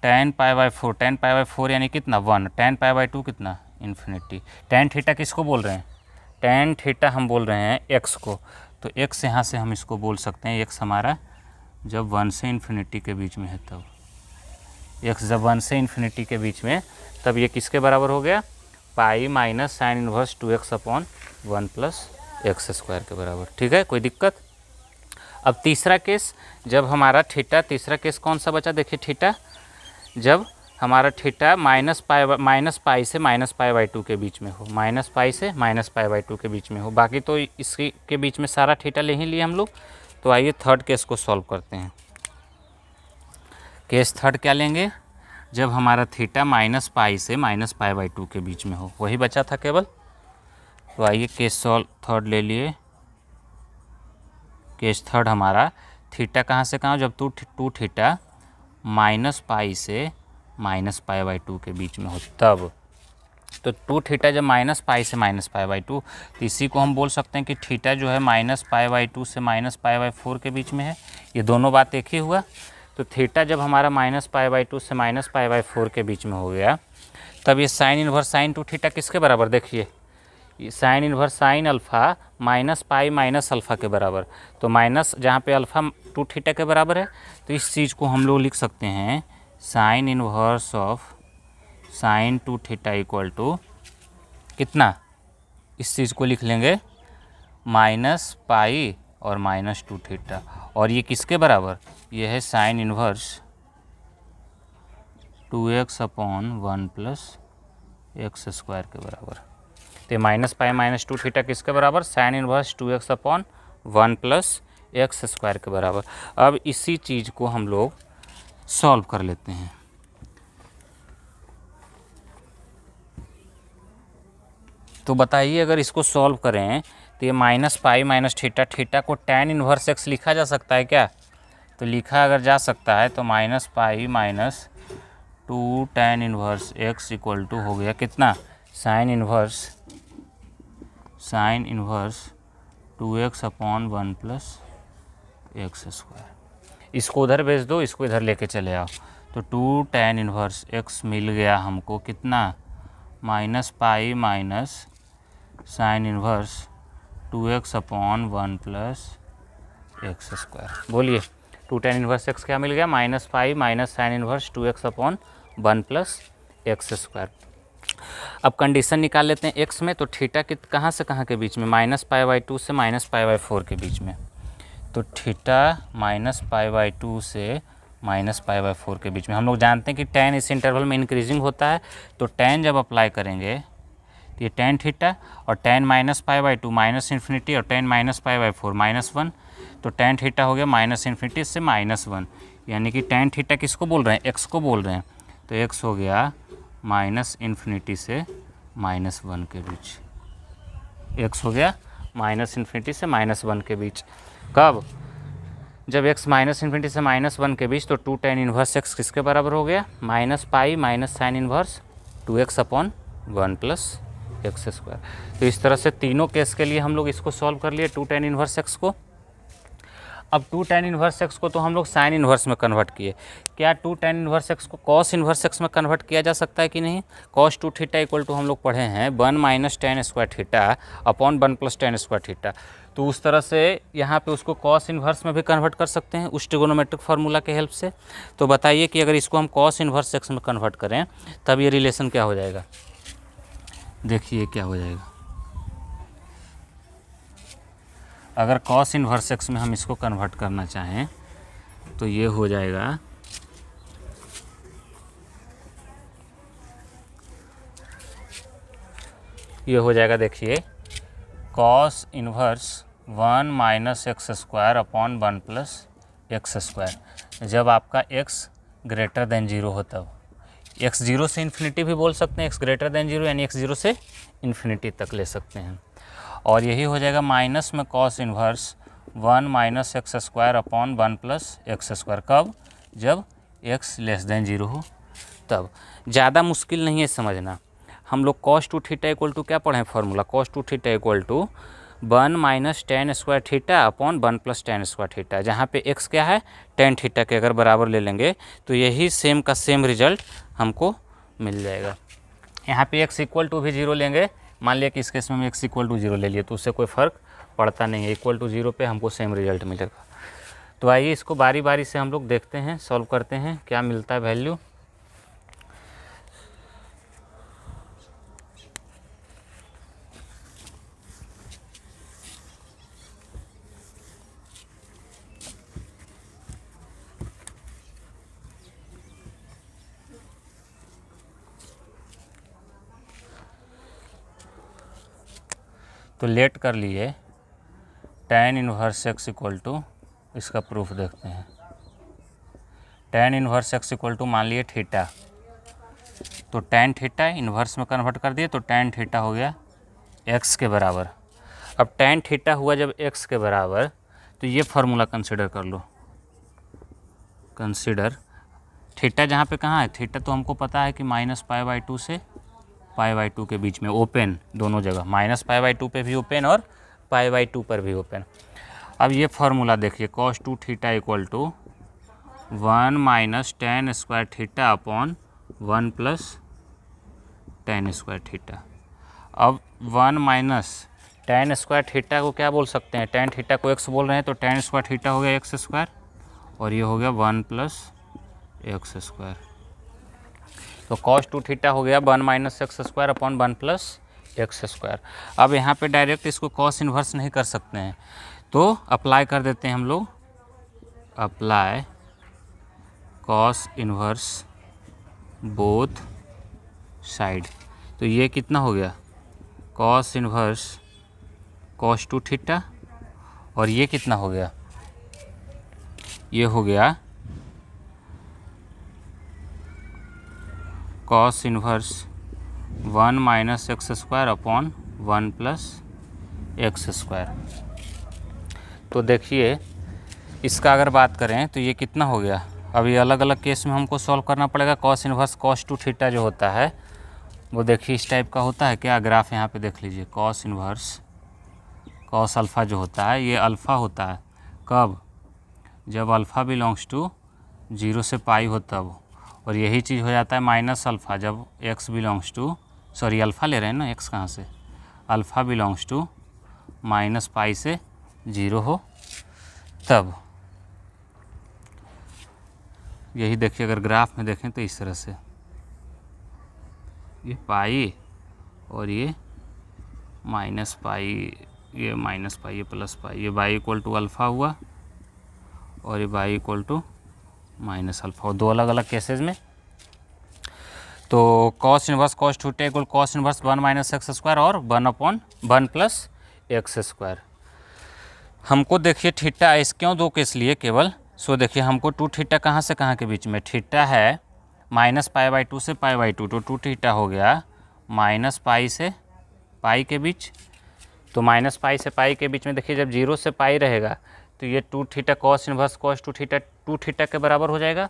tan π/4, tan π/4 यानी कितना 1, tan π/2 कितना इन्फिनिटी। tan थीटा किसको बोल रहे हैं, tan थीटा हम बोल रहे हैं x को, तो x यहाँ से हम इसको बोल सकते हैं, x हमारा जब 1 से इन्फिनिटी के बीच में है तब, x जब 1 से इन्फिनिटी के बीच में, तब ये किसके बराबर हो गया, pi minus sine inverse 2x upon 1 plus x square के बराबर। ठीक है, कोई दिक्कत। अब तीसरा केस, जब हमारा थीटा, तीसरा केस कौन सा बचा, देखिए थीटा, जब हमारा थीटा माइनस पाई से माइनस पाई बाई 2 के बीच में हो, माइनस पाई से माइनस पाई बाई 2 के बीच में हो। बाकी तो इसके के बीच में सारा थीटा ले ही लिए हम लोग। तो आइए थर्ड केस को सॉल्व करते हैं। केस थर्ड क्या लेंगे, जब हमारा थीटा माइनस पाई से माइनस पाई बाई 2 के बीच में हो, वही बचा था केवल। तो आइए केस सॉल्व थर्ड ले लिए। केस थर्ड हमारा थीटा कहाँ से कहाँ, जब टू थीटा माइनस पाई से माइनस पाई बाई 2 के बीच में हो तब। तो 2 थीटा जब माइनस पाई से माइनस पाई बाई 2, तो इसी को हम बोल सकते हैं कि थीटा जो है माइनस पाई बाई 2 से माइनस पाई बाई 4 के बीच में है। ये दोनों बात एक ही हुआ। तो थीटा जब हमारा माइनस पाई बाई 2 से माइनस पाई बाई 4 के बीच में हो गया, तब ये साइन इन्वर्स साइन 2 थीटा किसके बराबर, देखिए sine inverse sine alpha minus pi minus alpha के बराबर। तो माइनस जहाँ पे अल्फ़ा 2 थीटा के बराबर है, तो इस चीज़ को हम लोग लिख सकते हैं sine inverse of sine 2 theta equal to कितना, इस चीज़ को लिख लेंगे माइनस पाई और माइनस 2 थीटा। और ये किसके बराबर, ये है sine inverse 2x upon 1 plus x square के बराबर। तो माइनस पाई माइनस 2 थीटा किसके बराबर, sine inverse 2x upon 1 plus x square के बराबर। अब इसी चीज़ को हम लोग सॉल्व कर लेते हैं। तो बताइए, अगर इसको सॉल्व करें तो ये minus pi minus theta, theta को tan इन्वर्स x लिखा जा सकता है क्या, तो लिखा अगर जा सकता है तो minus pi minus 2 tan inverse x equal to हो गया कितना, sine inverse 2x upon 1 plus x square. इसको उधर भेज दो, इसको इधर लेके चले आओ। तो 2 tan इन्वर्स x मिल गया हमको कितना, minus pi minus sine inverse 2x upon 1 plus x square. बोलिए 2 tan इन्वर्स x क्या मिल गया, minus pi minus sine inverse 2x upon 1 plus x square. अब कंडीशन निकाल लेते हैं x में। तो थीटा कहाँ से कहाँ के बीच में, माइनस पाई बाई 2 से माइनस पाई बाई 4 के बीच में। तो थीटा माइनस पाई बाई 2 से माइनस पाई बाई 4 के बीच में। हम लोग जानते हैं कि tan इस इंटरवल में इंक्रीजिंग होता है। तो tan जब अप्लाई करेंगे तो ये tan थीटा, और tan minus pi by 2 minus infinity, और tan minus pi by 4 minus 1। तो tan थीटा हो गया माइनस इन्फिनिटी से माइनस 1, यानी कि tan थीटा किसको बोल रहे हैं, x को बोल रहे हैं। तो x हो गया माइनस इन्फिनिटी से माइनस 1 के बीच। x हो गया माइनस इन्फिनिटी से माइनस 1 के बीच। कब, जब x माइनस इन्फिनिटी से माइनस 1 के बीच। तो 2 tan इन्वर्स x किसके बराबर हो गया, minus pi minus sine inverse 2x upon 1 plus x square. तो इस तरह से तीनों केस के लिए हम लोग इसको सॉल्व कर लिए 2 tan इन्वर्स x को। अब 2 tan इन्वर्स x को तो हम लोग साइन इन्वर्स में कन्वर्ट किए। क्या 2 tan इन्वर्स x को कॉस इन्वर्स x में कन्वर्ट किया जा सकता है कि नहीं। कॉस 2 थीटा इक्वल टू हम लोग पढ़े हैं 1 minus tan square theta upon 1 plus tan square theta. तो उस तरह से यहाँ पे उसको कॉस इन्वर्स में भी कन्वर्ट कर सकते हैं उस ट्रिगोनोमेट्रिक फार्मूला के हेल्प से। तो बताइए कि अगर इसको हम कॉस इन्वर्स x में कन्वर्ट करें तब ये रिलेशन क्या हो जाएगा, देखिए क्या हो जाएगा। अगर कॉस इन्वर्स x में हम इसको कन्वर्ट करना चाहें तो ये हो जाएगा देखिए cos inverse 1 minus x square upon 1 plus x square. जब आपका x ग्रेटर देन 0 हो तब, x 0 से इन्फिनिटी भी बोल सकते हैं, x ग्रेटर देन 0 यानी x 0 से इन्फिनिटी तक ले सकते हैं। और यही हो जाएगा माइनस में cos inverse 1 minus x square upon 1 plus x square. कब, जब x लेस देन 0 हो तब। ज़्यादा मुश्किल नहीं है समझना। हम लोग cos 2 थीटा इक्वल टू क्या पढ़े हैं formula, cos 2 theta equal to 1 minus tan square theta upon 1 plus tan square theta. जहाँ पे x क्या है tan थीटा के अगर बराबर ले लेंगे तो यही सेम का सेम रिजल्ट हमको मिल जाएगा। यहाँ पे x इक्वल टू भी 0 लेंगे, मान लिया कि इस केस में x इक्वल टू 0 ले लिए तो उससे कोई फ़र्क पड़ता नहीं है, इक्वल टू 0 पे हमको सेम रिजल्ट मिलेगा। तो आइए इसको बारी बारी से हम लोग देखते हैं, सॉल्व करते हैं क्या मिलता है वैल्यू। तो लेट कर लिए tan inverse x equal to, इसका प्रूफ देखते हैं। tan inverse x equal to मान लिए थीटा, तो tan थीटा इन्वर्स में कन्वर्ट कर दिए तो tan थीटा हो गया x के बराबर। अब tan थीटा हुआ जब x के बराबर तो ये फार्मूला कंसिडर कर लो। कंसिडर थीटा जहाँ पे कहाँ है, थीटा तो हमको पता है कि -π/2 से π/2 के बीच में, ओपन दोनों जगह, -π/2 पे भी ओपन और π/2 पर भी ओपन। अब ये फार्मूला देखिए, cos 2 theta equal to 1 - tan square theta upon 1 + tan square theta. अब 1 - tan स्क्वायर थीटा को क्या बोल सकते हैं, tan थीटा को x बोल रहे हैं तो tan स्क्वायर थीटा हो गया x स्क्वायर और ये हो गया 1 + x स्क्वायर। तो cos 2 थीटा हो गया 1 - x square upon 1 + x square. अब यहाँ पे डायरेक्ट इसको cos इन्वर्स नहीं कर सकते हैं तो अप्लाई कर देते हैं हम लोग, apply cos inverse both side. तो ये कितना हो गया, cos इन्वर्स cos 2 थीटा और ये कितना हो गया, ये हो गया cos inverse 1 - x square upon 1 + x square. तो देखिए इसका अगर बात करें तो ये कितना हो गया। अब ये अलग अलग केस में हमको सॉल्व करना पड़ेगा। cos इन्वर्स cos 2 थीटा जो होता है वो देखिए इस टाइप का होता है क्या, ग्राफ यहाँ पे देख लीजिए। cos इन्वर्स cos अल्फ़ा जो होता है ये अल्फ़ा होता है कब, जब अल्फ़ा बिलोंग्स टू 0 से पाई हो तब, और यही चीज़ हो जाता है -अल्फ़ा जब x belongs to, sorry alpha ले रहे हैं ना, x कहाँ से, अल्फ़ा बिलोंग्स टू -π से 0 हो तब। यही देखिए अगर ग्राफ में देखें तो इस तरह से ये पाई और ये -π, ये -π, ये +π, ये y इक्वल टू अल्फ़ा हुआ और ये y इक्वल टू -अल्फ़ा, दो अलग अलग केसेस में। तो cos inverse cos 2 theta equal cos inverse 1 - x square और 1/1 + x स्क्वायर। हमको देखिए थीटा इस क्यों दो केस लिए केवल, सो देखिए हमको 2 थीटा कहाँ से कहाँ के बीच में, थीटा है -π/2 से π/2, तो 2 थीटा हो गया -π से π के बीच। तो -π से π के बीच में देखिए जब 0 से π रहेगा तो ये 2 theta cos inverse cos 2 theta 2 theta के बराबर हो जाएगा,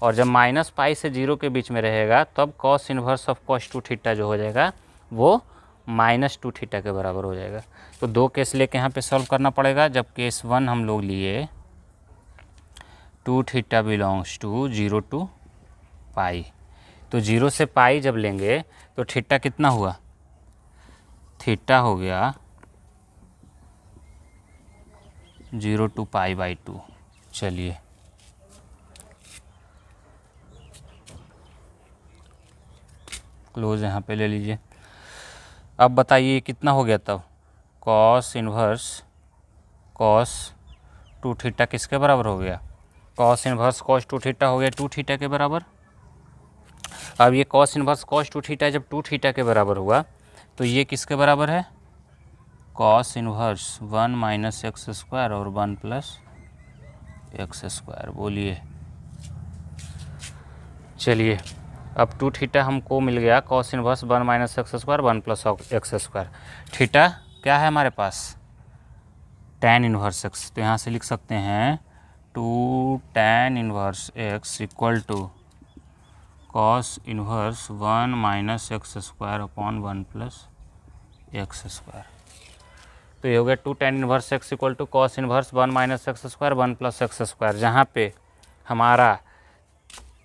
और जब -π से 0 के बीच में रहेगा तब cos inverse of cos 2 theta जो हो जाएगा वो -2 थीटा के बराबर हो जाएगा। तो दो केस लेके यहाँ पे सॉल्व करना पड़ेगा। जब केस 1 हम लोग लिए 2 थीटा बिलोंग्स टू 0 to π, तो 0 से π जब लेंगे तो थीटा कितना हुआ, थीटा हो गया 0 to π/2। चलिए क्लोज यहाँ पे ले लीजिए। अब बताइए कितना हो गया तब, cos इन्वर्स cos 2 थीटा किसके बराबर हो गया, cos इन्वर्स cos 2 थीटा हो गया 2 थीटा के बराबर। अब ये cos इन्वर्स cos 2 थीटा जब 2 थीटा के बराबर हुआ तो ये किसके बराबर है, cos इन्वर्स 1 - x स्क्वायर और 1 + x स्क्वायर। बोलिए, चलिए अब 2 थीटा हमको मिल गया cos inverse 1 - x square 1 + x square. Theta क्या है हमारे पास, tan इन्वर्स x, तो यहाँ से लिख सकते हैं 2 tan inverse x equal to cos inverse 1 - x square upon 1 + x square. तो ये हो गया 2 tan inverse x equal to cos inverse 1 - x square 1 + x square, जहाँ पे हमारा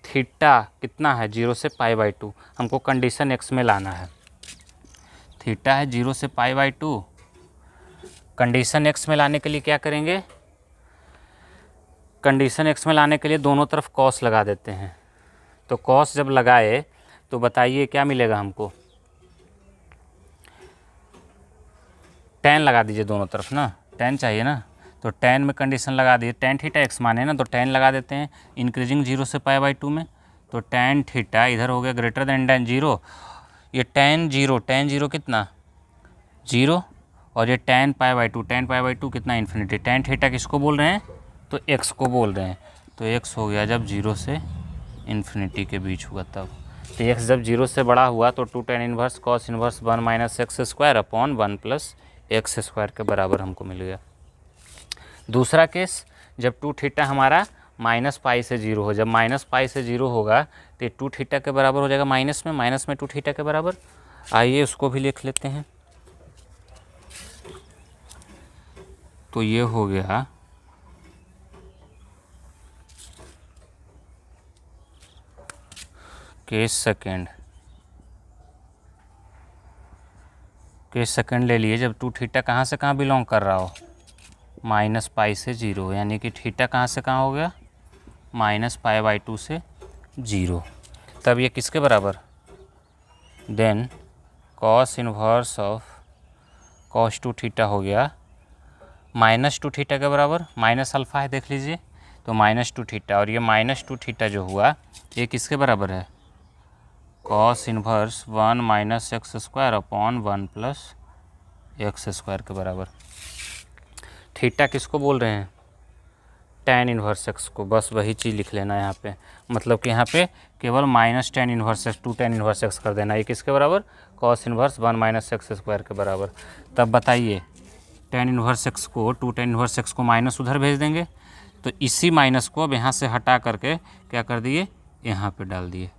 थीटा कितना है 0 से π/2, हमको कंडीशन x में लाना है। थीटा है 0 से π/2, कंडीशन x में लाने के लिए क्या करेंगे, कंडीशन एक्स में लाने के लिए दोनों तरफ कॉस लगा देते हैं। तो कॉस जब लगाए तो बताइए क्या मिलेगा हमको, टेन लगा दीजिए दोनों तरफ ना, टेन चाहिए ना, तो टेन में कंडीशन लगा दीजिए, टेन थीटा एक्स माने ना, तो टेन लगा देते हैं इंक्रीजिंग 0 से पाई बाई 2 में। तो टेन थीटा इधर हो गया ग्रेटर देन टेन 0, ये टेन जीरो कितना 0, और ये टेन पाई बाई 2 कितना इन्फिनिटी। टेन थीटा किसको बोल रहे हैं, तो एक्स को बोल रहे हैं। तो एक्स हो गया जब 0 से इन्फिनिटी के बीच हुआ तब। तो एक्स जब 0 से बड़ा हुआ तो 2 tan inverse cos inverse 1 minus x square upon 1 plus x square के बराबर हमको मिल गया। दूसरा केस, जब 2 थीटा हमारा माइनस पाई से 0 हो, जब माइनस पाई से 0 होगा तो 2 थीटा के बराबर हो जाएगा माइनस में 2 थीटा के बराबर। आइए उसको भी लिख लेते हैं। तो ये हो गया केस सेकेंड ले लिए जब 2 थीटा कहाँ से कहाँ बिलोंग कर रहा हो, माइनस पाई से 0, यानी कि थीटा कहाँ से कहाँ हो गया, माइनस पाई बाई 2 से 0। तब ये किसके बराबर, then cos inverse of cos 2 theta हो गया माइनस 2 थीटा के बराबर, माइनस अल्फ़ा है देख लीजिए, तो माइनस 2 थीटा, और ये माइनस 2 थीटा जो हुआ ये किसके बराबर है, cos inverse 1 minus x square upon 1 plus x square के बराबर। थीटा किसको बोल रहे हैं, tan इनवर्स एक्स को, बस वही चीज़ लिख लेना यहाँ पे, मतलब कि यहाँ पे केवल minus tan inverse x 2 tan inverse x कर देना, ये किसके बराबर, cos inverse 1 minus x square के बराबर। तब बताइए tan इनवर्स एक्स को 2 tan इनवर्स एक्स को माइनस उधर भेज देंगे, तो इसी माइनस को अब यहाँ से हटा करके क्या कर दिए, यहाँ पे डाल दिए।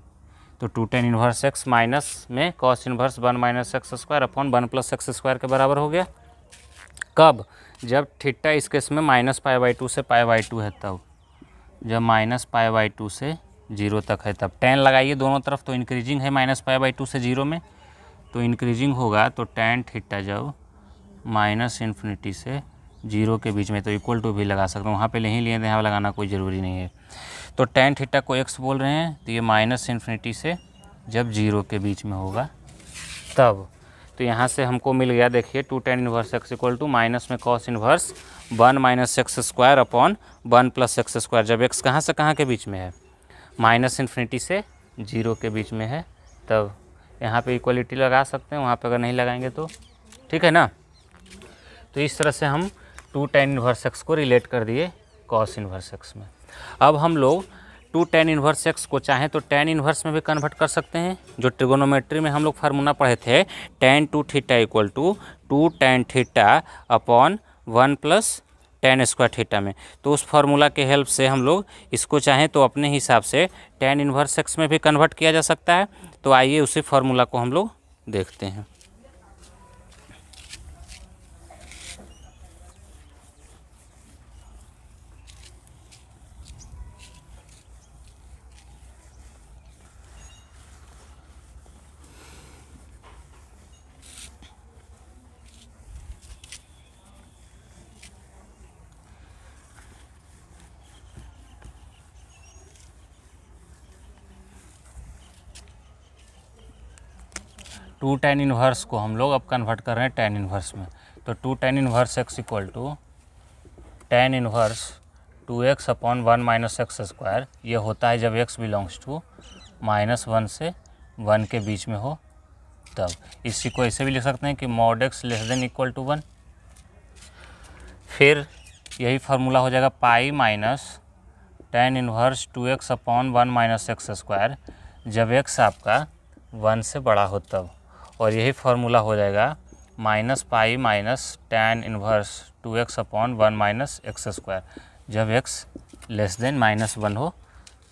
तो 2 tan इनवर्स एक्स माइनस में cos inverse 1 minus x square upon 1 plus x square के बराबर हो गया। कब, जब थीटा इस केस में माइनस पाई बाई 2 से पाई बाई 2 है तब, जब माइनस पाई बाई 2 से 0 तक है तब। टेन लगाइए दोनों तरफ, तो इंक्रीजिंग है माइनस पाई बाई 2 से 0 में, तो इंक्रीजिंग होगा, तो टेन थीटा जब माइनस इन्फिनिटी से 0 के बीच में, तो इक्वल टू भी लगा सकते हैं, वहाँ पे नहीं लिए थे, यहाँ लगाना कोई ज़रूरी नहीं है। तो टेन थीटा को एक्स बोल रहे हैं, तो ये माइनस इन्फिनिटी से जब 0 के बीच में होगा तब। तो यहाँ से हमको मिल गया, देखिए 2 tan inverse x equal to minus में cos inverse 1 minus x square upon 1 plus x square, जब एक्स कहाँ से कहाँ के बीच में है, माइनस इन्फिनिटी से 0 के बीच में है तब। यहाँ पे इक्वलिटी लगा सकते हैं, वहाँ पे अगर नहीं लगाएंगे तो ठीक है ना। तो इस तरह से हम 2 tan इनवर्स एक्स को रिलेट कर दिए कॉस इनवर्स एक्स में। अब हम लोग 2 tan इनवर्स एक्स को चाहें तो tan इनवर्स में भी कन्वर्ट कर सकते हैं। जो ट्रिगोनोमेट्री में हम लोग फार्मूला पढ़े थे, tan 2 theta equal to 2 tan theta upon 1 plus tan square theta में, तो उस फार्मूला के हेल्प से हम लोग इसको चाहें तो अपने हिसाब से tan इनवर्स एक्स में भी कन्वर्ट किया जा सकता है। तो आइए उसी फार्मूला को हम लोग देखते हैं। टू tan इनवर्स को हम लोग अब कन्वर्ट कर रहे हैं tan इनवर्स में, तो 2 tan inverse x equal to tan inverse 2x upon 1 minus x square, ये होता है जब x बिलोंग्स टू -1 से 1 के बीच में हो तब। इसी को ऐसे भी लिख सकते हैं कि mod x less than equal to 1। फिर यही फार्मूला हो जाएगा pi minus tan inverse 2x upon 1 minus x square, जब x आपका 1 से बड़ा हो तब। और यही फार्मूला हो जाएगा minus pi minus tan inverse 2x upon 1 minus x square, जब x लेस देन -1 हो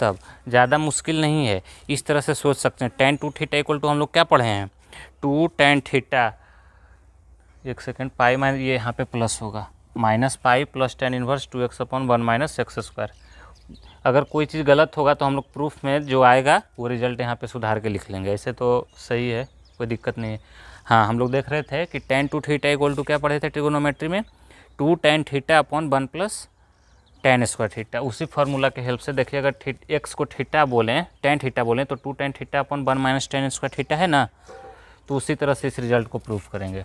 तब। ज़्यादा मुश्किल नहीं है, इस तरह से सोच सकते हैं। tan 2 थीटा इक्वल टू हम लोग क्या पढ़े हैं, 2 tan थीटा, एक सेकेंड, पाई माइनस, ये यहाँ पे प्लस होगा, minus pi plus tan inverse 2x upon 1 minus x square. अगर कोई चीज़ गलत होगा तो हम लोग प्रूफ में जो आएगा वो रिजल्ट यहाँ पे सुधार के लिख लेंगे, ऐसे तो सही है, कोई दिक्कत नहीं है। हाँ, हम लोग देख रहे थे कि tan 2 थीटा इक्वल टू क्या पढ़े थे ट्रिगोनोमेट्री में, 2 tan theta upon 1 plus tan square theta. उसी फार्मूला के हेल्प से देखिए, अगर x को थीटा बोलें, tan थीटा बोलें, तो 2 tan theta upon 1 minus tan square theta है ना। तो उसी तरह से इस रिजल्ट को प्रूफ करेंगे।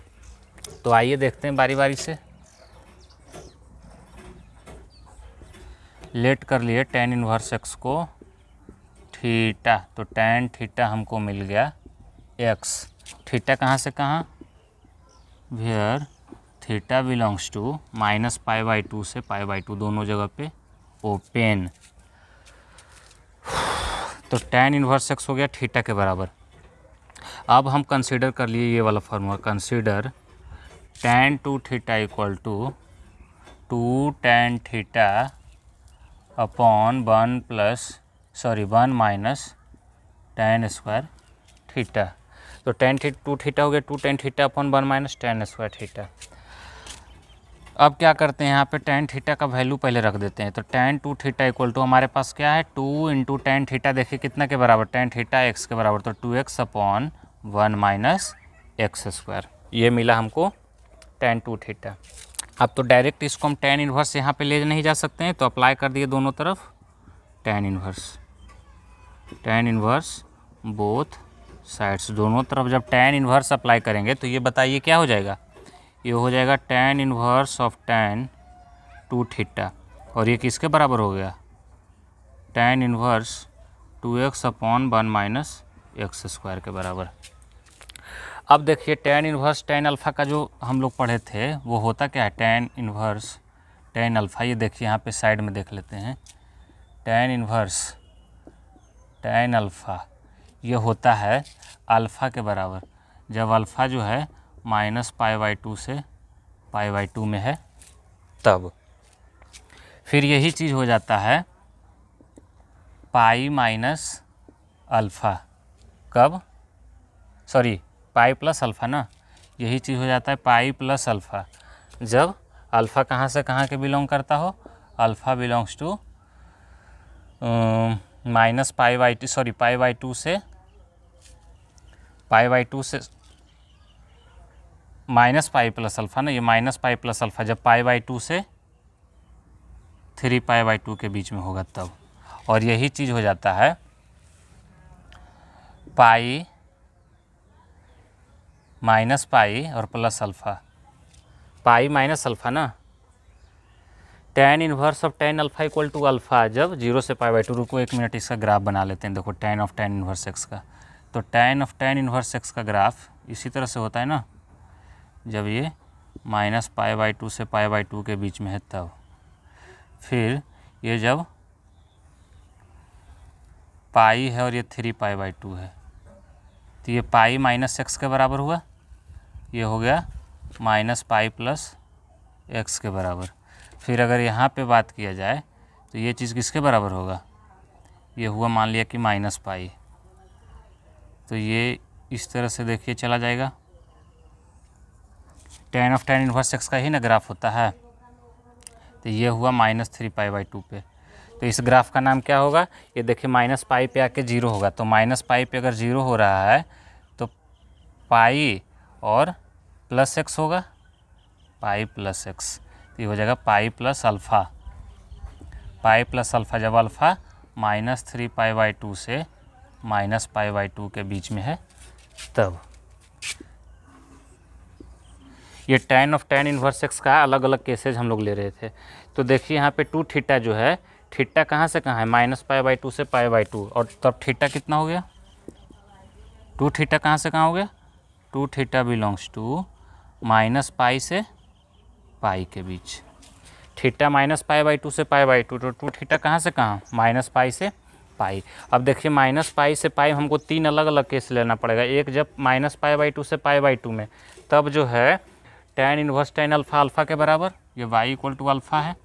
तो आइए देखते हैं बारी बारी से। लेट कर लिए tan इनवर्स x को थीटा, तो tan थीटा हमको मिल गया x। थीटा कहाँ से कहाँ, where theta belongs to minus pi by 2 से पाई बाई 2, दोनों जगह पे ओपन। तो tan इनवर्स x हो गया थीटा के बराबर। अब हम कंसीडर कर लिए ये वाला formula, consider tan 2 theta equal to 2 tan theta upon 1 minus tan square theta. तो tan 2 थीटा हो गया 2 tan theta upon 1 minus tan square theta. अब क्या करते हैं, यहाँ पे tan थीटा का वैल्यू पहले रख देते हैं। तो tan 2 थीटा इक्वल टू हमारे पास क्या है, 2 इंटू tan थीटा, देखिए कितना के बराबर, tan थीटा x के बराबर, तो 2x upon 1 minus x square. ये मिला हमको tan 2 थीटा। अब तो डायरेक्ट इसको हम tan इन्वर्स यहाँ पे ले नहीं जा सकते हैं, तो अप्लाई कर दिए दोनों तरफ tan इन्वर्स बोथ साइड्स। दोनों तरफ जब tan इन्वर्स अप्लाई करेंगे तो ये बताइए क्या हो जाएगा, ये हो जाएगा tan inverse of tan 2 theta, और ये किसके बराबर हो गया, tan inverse 2x upon 1 minus x square के बराबर। अब देखिए tan इन्वर्स tan अल्फ़ा का जो हम लोग पढ़े थे वो होता क्या है, tan इन्वर्स tan अल्फ़ा, ये देखिए यहाँ पे साइड में देख लेते हैं, tan इन्वर्स tan अल्फ़ा ये होता है अल्फ़ा के बराबर, जब अल्फ़ा जो है माइनस पाई बाई 2 से पाई बाई 2 में है तब। फिर यही चीज़ हो जाता है पाई माइनस अल्फ़ा, कब, सॉरी पाई प्लस अल्फ़ा ना, यही चीज़ हो जाता है पाई प्लस अल्फ़ा, जब अल्फ़ा कहाँ से कहाँ के बिलोंग करता हो, alpha belongs to minus pi by 2, sorry pi by 2 से पाई बाई 2 से माइनस पाई प्लस अल्फ़ा ना, ये माइनस पाई प्लस अल्फ़ा जब पाई बाई 2 से 3 पाई बाई 2 के बीच में होगा तब। और यही चीज़ हो जाता है पाई माइनस पाई और plus alpha, pi minus alpha ना, tan inverse of tan alpha equal to alpha जब 0 से पाई बाई 2। रुको 1 मिनट, इसका ग्राफ बना लेते हैं। देखो tan of tan inverse x का, तो tan of tan inverse x का ग्राफ इसी तरह से होता है ना, जब ये माइनस पाई बाई 2 से पाई बाई 2 के बीच में है तब। फिर ये जब पाई है और ये 3 पाई बाई 2 है, तो ये पाई माइनस एक्स के बराबर हुआ, ये हो गया माइनस पाई प्लस एक्स के बराबर। फिर अगर यहाँ पे बात किया जाए तो ये चीज़ किसके बराबर होगा, ये हुआ मान लिया कि माइनस पाई, तो ये इस तरह से देखिए चला जाएगा। tan of tan inverse x का ही ना ग्राफ होता है, तो ये हुआ माइनस 3 पाई बाई 2 पे। तो इस ग्राफ का नाम क्या होगा, ये देखिए माइनस पाई पे आके 0 होगा, तो माइनस पाई पे अगर 0 हो रहा है तो पाई और प्लस एक्स होगा, पाई प्लस एक्स, तो ये हो जाएगा पाई प्लस अल्फ़ा। पाई प्लस अल्फ़ा जब अल्फ़ा माइनस 3 पाई बाई 2 से माइनस पाई बाई 2 के बीच में है तब। ये tan of tan inverse x का अलग अलग केसेज हम लोग ले रहे थे। तो देखिए यहाँ पे 2 थीटा जो है, थीटा कहाँ से कहाँ है, माइनस पाई बाई 2 से पाई बाई 2, और तब थीटा कितना हो गया, 2 थीटा कहाँ से कहाँ हो गया, 2 theta belongs to minus pi से पाई के बीच। थीटा माइनस पाई बाई 2 से पाई बाई 2, तो 2 थीटा कहाँ से कहाँ, माइनस पाई से पाई। अब देखिए माइनस पाई से पाई हमको 3 अलग अलग केस लेना पड़ेगा। एक जब माइनस पाई बाई 2 से पाई बाई 2 में, तब जो है tan inverse tan alpha alpha के बराबर, ये y इक्वल टू अल्फ़ा है।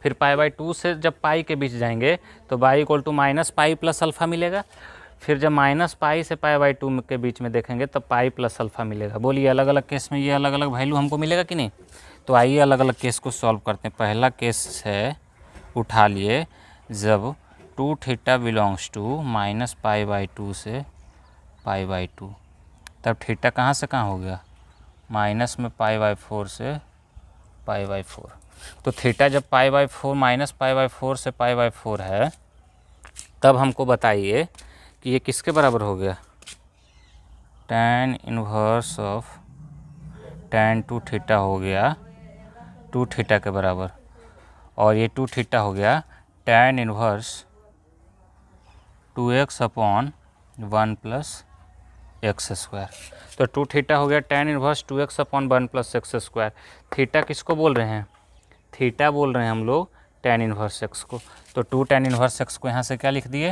फिर पाई बाई 2 से जब पाई के बीच जाएंगे तो y equal to minus pi plus alpha मिलेगा। फिर जब माइनस पाई से पाई बाई 2 के बीच में देखेंगे तब पाई प्लस अल्फ़ा मिलेगा। बोलिए अलग अलग केस में ये अलग अलग वैल्यू हमको मिलेगा कि नहीं। तो आइए अलग अलग केस को सॉल्व करते हैं। पहला केस है, उठा लिए, जब 2 theta belongs to minus pi by 2 से पाई बाई 2, तब थीटा कहाँ से कहाँ हो गया, माइनस में पाई बाई 4 से पाई बाई 4। तो थीटा जब पाई बाई 4 माइनस पाई बाई 4 से पाई बाई 4 है, तब हमको बताइए कि ये किसके बराबर हो गया, tan inverse of tan 2 theta हो गया 2 थीटा के बराबर, और ये 2 थीटा हो गया tan inverse 2x upon 1 plus x square. तो 2 थीटा हो गया tan inverse 2x upon 1 plus x square. Theta किसको बोल रहे हैं, थीटा बोल रहे हैं हम लोग tan इनवर्स x को। तो 2 tan इनवर्स x को यहाँ से क्या लिख दिए,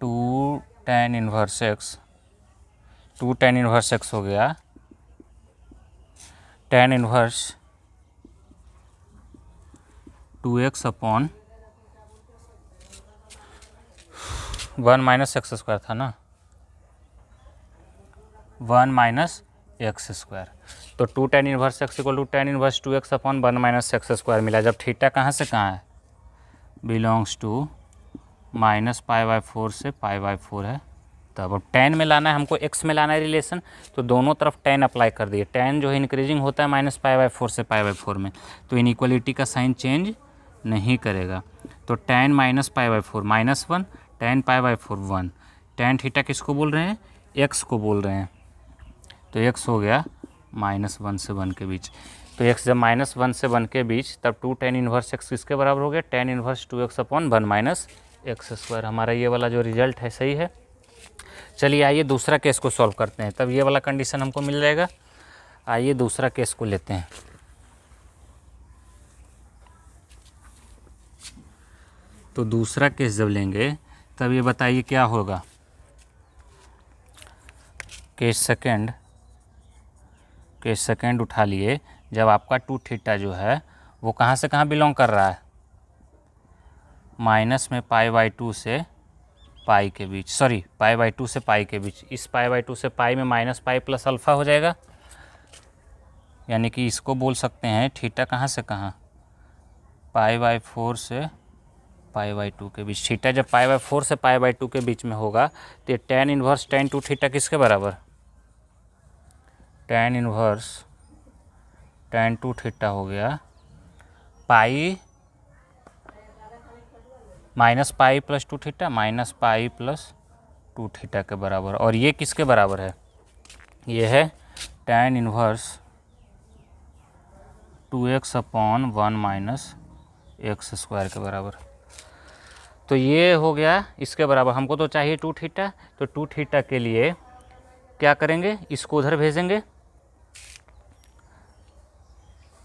2 tan inverse x, 2 tan inverse x हो गया tan inverse 2x upon 1 minus x square था ना, 1 माइनस एक्स स्क्वायर। तो 2 tan inverse x equal to tan inverse 2x upon 1 minus x square मिला। जब थीटा कहाँ से कहाँ है, belongs to minus pi by 4 से पाई बाई 4 है। तब अब tan में लाना है हमको, x में लाना है रिलेशन, तो दोनों तरफ tan अप्लाई कर दिए। tan जो है इंक्रीजिंग होता है माइनस पाई बाई 4 से पाई बाई 4 में, तो इनइक्वलिटी का साइन चेंज नहीं करेगा। तो tan minus pi by 4 minus 1, tan pi by 4 1, tan theta किसको बोल रहे हैं, x को बोल रहे हैं। तो x हो गया -1 से 1 के बीच। तो x जब -1 से 1 के बीच, तब 2 tan इनवर्स x किसके बराबर हो गया, tan inverse 2x upon 1 minus x square. हमारा ये वाला जो रिजल्ट है सही है। चलिए आइए दूसरा केस को सॉल्व करते हैं, तब ये वाला कंडीशन हमको मिल जाएगा। आइए दूसरा केस को लेते हैं। तो दूसरा केस जब लेंगे तब ये बताइए क्या होगा। केस सेकेंड उठा लिए। जब आपका 2 थीटा जो है वो कहाँ से कहाँ बिलोंग कर रहा है, माइनस में पाई बाई 2 से पाई के बीच, सॉरी पाई बाई 2 से पाई के बीच। इस पाई बाई 2 से पाई में माइनस पाई प्लस अल्फ़ा हो जाएगा, यानी कि इसको बोल सकते हैं थीटा कहाँ से कहाँ, पाई बाई 4 से पाई बाई 2 के बीच। थीटा जब पाई बाई 4 से पाई बाई 2 के बीच में होगा तो ये tan इनवर्स tan 2 थीटा किसके बराबर, tan इनवर्स tan 2 थीटा हो गया pi minus pi plus 2 theta minus pi plus 2 theta के बराबर। और ये किसके बराबर है, ये है tan inverse 2x upon 1 minus x square के बराबर। तो ये हो गया इसके बराबर। हमको तो चाहिए 2 थीटा, तो 2 थीटा के लिए क्या करेंगे, इसको उधर भेजेंगे,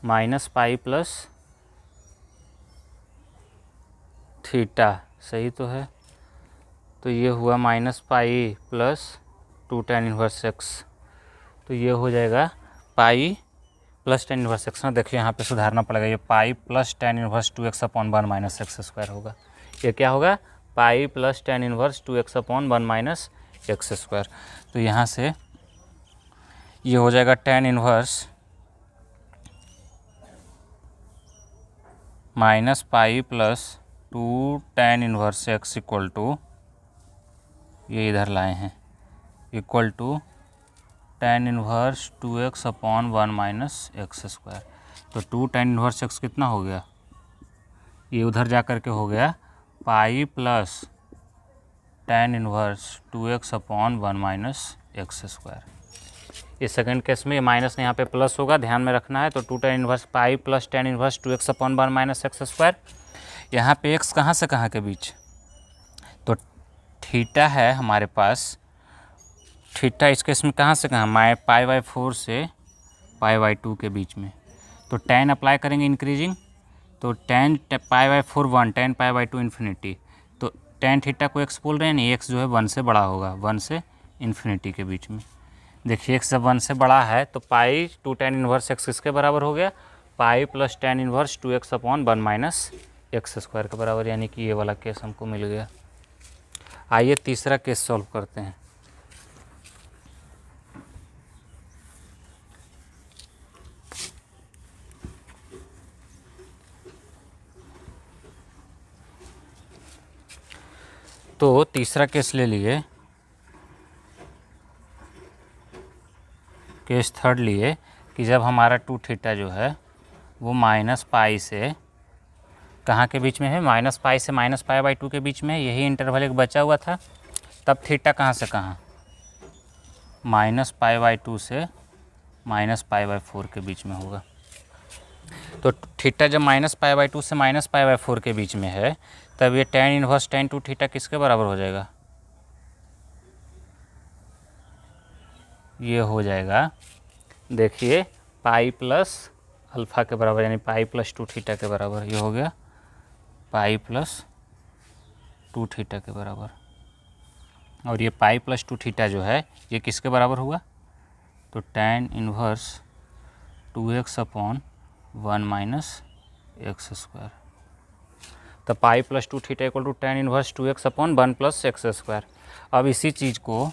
माइनस पाई प्लस थीटा, सही तो है। तो ये हुआ minus pi plus 2 tan inverse x, तो ये हो जाएगा pi plus tan inverse x ना। देखिए यहाँ पे सुधारना पड़ेगा, ये pi plus tan inverse 2x upon 1 minus x square होगा। ये क्या होगा, pi plus tan inverse 2x upon 1 minus x square. तो यहाँ से ये हो जाएगा tan inverse minus pi plus 2 tan inverse x equal to, ये इधर लाए हैं, equal to tan inverse 2x upon 1 minus x square. तो 2 tan इनवर्स एक्स कितना हो गया, ये उधर जा कर के हो गया पाई plus tan inverse 2x upon 1 minus x square. इस सेकंड केस में ये माइनस यहाँ पे प्लस होगा, ध्यान में रखना है। तो 2 tan इनवर्स पाई plus tan inverse 2x upon 1 minus x square. यहाँ पे x कहाँ से कहाँ के बीच, तो थीटा है हमारे पास, थीटा इस केस में कहाँ से कहाँ, पाई बाई 4 से पाई बाई 2 के बीच में। तो tan अप्लाई करेंगे इंक्रीजिंग, तो tan pi by 4 1, tan pi by 2 infinity. तो tan थीटा को x बोल रहे हैं नहीं, x जो है 1 से बड़ा होगा, 1 से इन्फिनिटी के बीच में। देखिए x जब 1 से बड़ा है तो पाई 2 tan इनवर्स x किसके बराबर हो गया, पाई plus tan inverse 2x upon 1 minus x square के बराबर, यानी कि ये वाला केस हमको मिल गया। आइए तीसरा केस सॉल्व करते हैं। तो तीसरा केस ले लिए, केस थर्ड लिए कि जब हमारा 2 थीटा जो है वो माइनस पाई से कहाँ के बीच में है, माइनस पाई से माइनस पाई बाई 2 के बीच में है। यही इंटरवल एक बचा हुआ था। तब थीटा कहाँ से कहाँ, माइनस पाई बाई 2 से माइनस पाई बाई 4 के बीच में होगा। तो थीटा जब माइनस पाई बाई 2 से माइनस पाई बाई 4 के बीच में है, तब ये tan इनवर्स tan 2 थीटा किसके बराबर हो जाएगा, ये हो जाएगा, देखिए पाई प्लस अल्फ़ा के बराबर, यानी पाई प्लस 2 थीटा के बराबर। ये हो गया पाई प्लस 2 थीटा के बराबर। और ये पाई प्लस 2 थीटा जो है ये किसके बराबर हुआ, तो tan inverse 2x upon 1 minus x square. तो pi plus 2 theta equal to tan inverse 2x upon 1 plus x square. अब इसी चीज़ को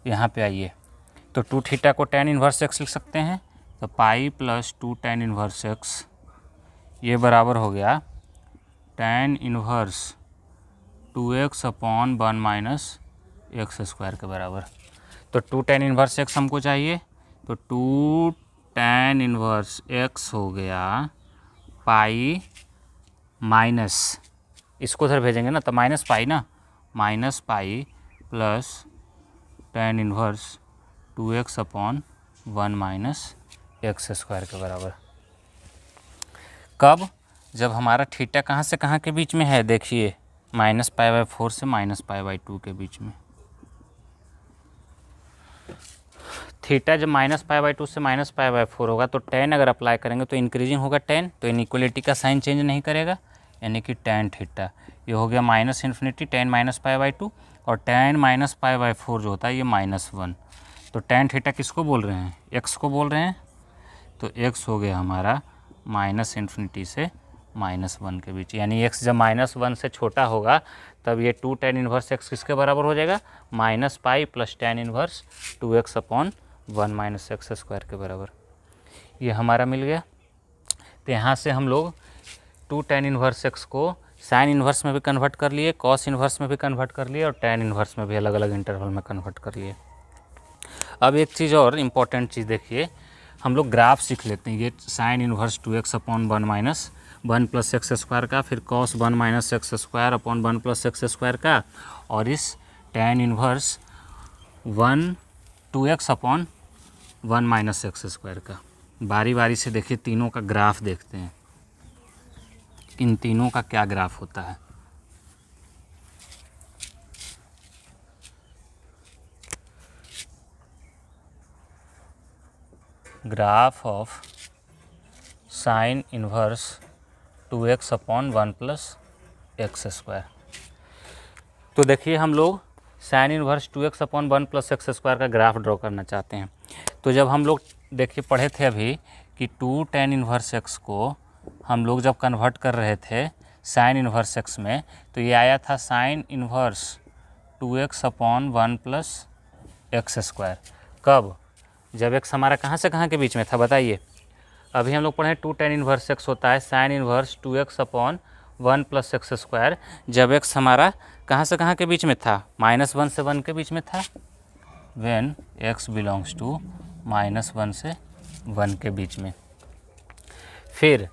यहाँ पे आइए, तो 2 थीटा को tan इनवर्स x लिख सकते हैं। तो pi plus 2 tan inverse x ये बराबर हो गया tan inverse 2x upon 1 minus x square के बराबर। तो 2 tan इनवर्स x हमको चाहिए, तो 2 tan इनवर्स x हो गया पाई माइनस, इसको उधर भेजेंगे ना तो माइनस पाई ना, minus pi plus tan inverse 2x upon 1 minus x square के बराबर। कब, जब हमारा थीटा कहाँ से कहाँ के बीच में है, देखिए माइनस पाई बाई 4 से माइनस पाई बाई 2 के बीच में। थीटा जब माइनस पाई बाई 2 से माइनस पाई बाई 4 होगा तो tan अगर अप्लाई करेंगे तो इंक्रीजिंग होगा tan, तो इनइक्वलिटी का साइन चेंज नहीं करेगा, यानी कि tan थीटा ये हो गया minus infinity tan minus pi by 2, और tan माइनस पाई बाई 4 जो होता है ये -1। तो tan थीटा किसको बोल रहे हैं, x को बोल रहे हैं। तो x हो गया हमारा माइनस इन्फिनिटी से -1 के बीच, यानी x जब -1 से छोटा होगा तब ये 2 tan इनवर्स x किसके बराबर हो जाएगा, minus pi plus tan inverse 2x upon 1 minus x square के बराबर। ये हमारा मिल गया। तो यहाँ से हम लोग 2 tan इनवर्स x को साइन इनवर्स में भी कन्वर्ट कर लिए, कॉस इनवर्स में भी कन्वर्ट कर लिए, और tan इनवर्स में भी अलग अलग इंटरवल में कन्वर्ट कर लिए। अब एक चीज़ और इम्पॉर्टेंट चीज़ देखिए, हम लोग ग्राफ सीख लेते हैं। ये sine inverse 2x upon 1 minus 1 plus x square का, फिर cos 1 minus x square upon 1 plus x square का, और इस tan inverse 2x upon 1 minus x square का। बारी बारी से देखिए, तीनों का ग्राफ देखते हैं, इन तीनों का क्या ग्राफ होता है। Graph of sine inverse 2x upon 1 plus x square. तो देखिए हम लोग sine inverse 2x upon 1 plus x square का ग्राफ ड्रॉ करना चाहते हैं। तो जब हम लोग देखिए पढ़े थे अभी कि 2 tan इनवर्स x को हम लोग जब कन्वर्ट कर रहे थे साइन इनवर्स x में, तो ये आया था sine inverse 2x upon 1 plus x square. कब, जब x हमारा कहाँ से कहाँ के बीच में था बताइए। अभी हम लोग पढ़े 2 tan इनवर्स x होता है sine inverse 2x upon 1 plus x square, जब x हमारा कहाँ से कहाँ के बीच में था, -1 से 1 के बीच में था, व्हेन x बिलोंग्स टू -1 से 1 के बीच में। फिर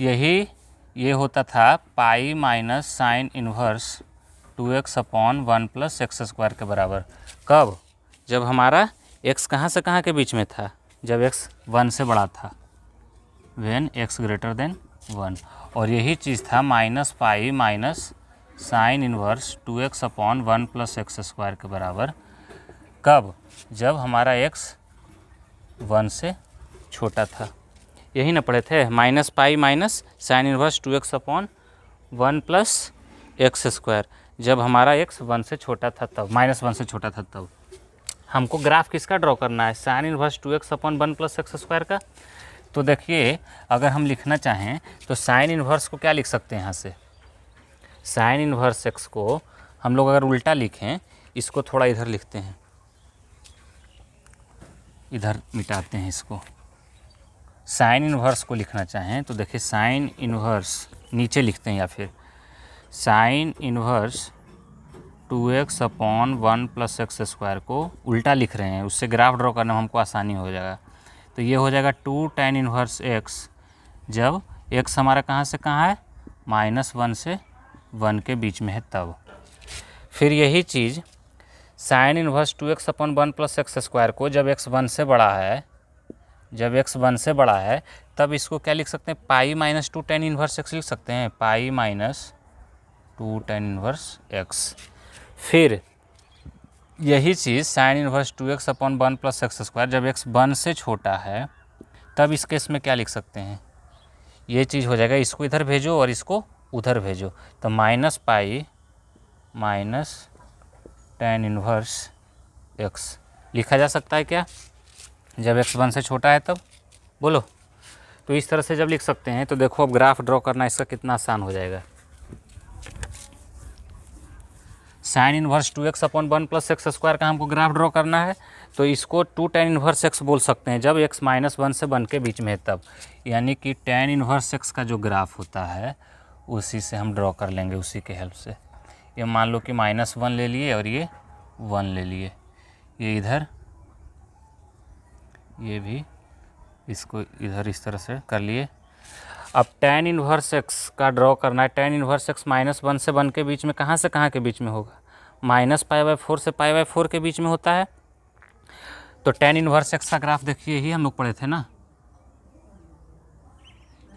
यही ये होता था पाई minus sine inverse 2x upon 1 plus x square के बराबर। कब, जब हमारा x कहाँ से कहाँ के बीच में था, जब x 1 से बड़ा था, व्हेन x ग्रेटर देन 1। और यही चीज़ था minus pi minus sine inverse 2x upon 1 plus x square के बराबर। कब, जब हमारा x 1 से छोटा था। यही ना पढ़े थे, minus pi minus sine inverse 2x upon 1 plus x square, जब हमारा x 1 से छोटा था तब, -1 से छोटा था तब। हमको ग्राफ किसका ड्रॉ करना है, sine inverse 2x upon 1 plus x square का। तो देखिए अगर हम लिखना चाहें तो साइन इनवर्स को क्या लिख सकते हैं, यहाँ से साइन इनवर्स x को हम लोग अगर उल्टा लिखें, इसको थोड़ा इधर लिखते हैं, इधर मिटाते हैं इसको। साइन इनवर्स को लिखना चाहें तो देखिए साइन इनवर्स नीचे लिखते हैं, या फिर sine inverse 2x upon 1 plus x square को उल्टा लिख रहे हैं, उससे ग्राफ ड्रॉ करने में हमको आसानी हो जाएगा। तो ये हो जाएगा 2 tan इनवर्स x जब x हमारा कहाँ से कहाँ है, -1 से 1 के बीच में है तब। फिर यही चीज़ sine inverse 2x upon 1 plus x square को जब x 1 से बड़ा है, जब x 1 से बड़ा है तब इसको क्या लिख सकते हैं, pi minus 2 tan inverse x लिख सकते हैं, pi minus 2 tan inverse x। फिर यही चीज़ sine inverse 2x upon 1 plus x square जब x 1 से छोटा है तब इस केस में क्या लिख सकते हैं, ये चीज़ हो जाएगा, इसको इधर भेजो और इसको उधर भेजो, तो minus pi minus tan inverse x लिखा जा सकता है क्या, जब x 1 से छोटा है तब, बोलो। तो इस तरह से जब लिख सकते हैं तो देखो अब ग्राफ ड्रॉ करना इसका कितना आसान हो जाएगा। Sine inverse 2x upon 1 plus x square का हमको ग्राफ ड्रॉ करना है, तो इसको 2 tan इन्वर्स x बोल सकते हैं जब x -1 से 1 के बीच में है तब, यानी कि tan इन्वर्स x का जो ग्राफ होता है उसी से हम ड्रॉ कर लेंगे, उसी के हेल्प से। ये मान लो कि -1 ले लिए और ये 1 ले लिए, ये इधर, ये भी इसको इधर इस तरह से कर लिए। अब tan इन्वर्स x का ड्रॉ करना है, tan इन्वर्स x -1 से 1 के बीच में कहाँ से कहाँ के बीच में होगा, -π/4 से π/4 के बीच में होता है। तो tan इन्वर्स x का ग्राफ देखिए, यही हम लोग पढ़े थे ना,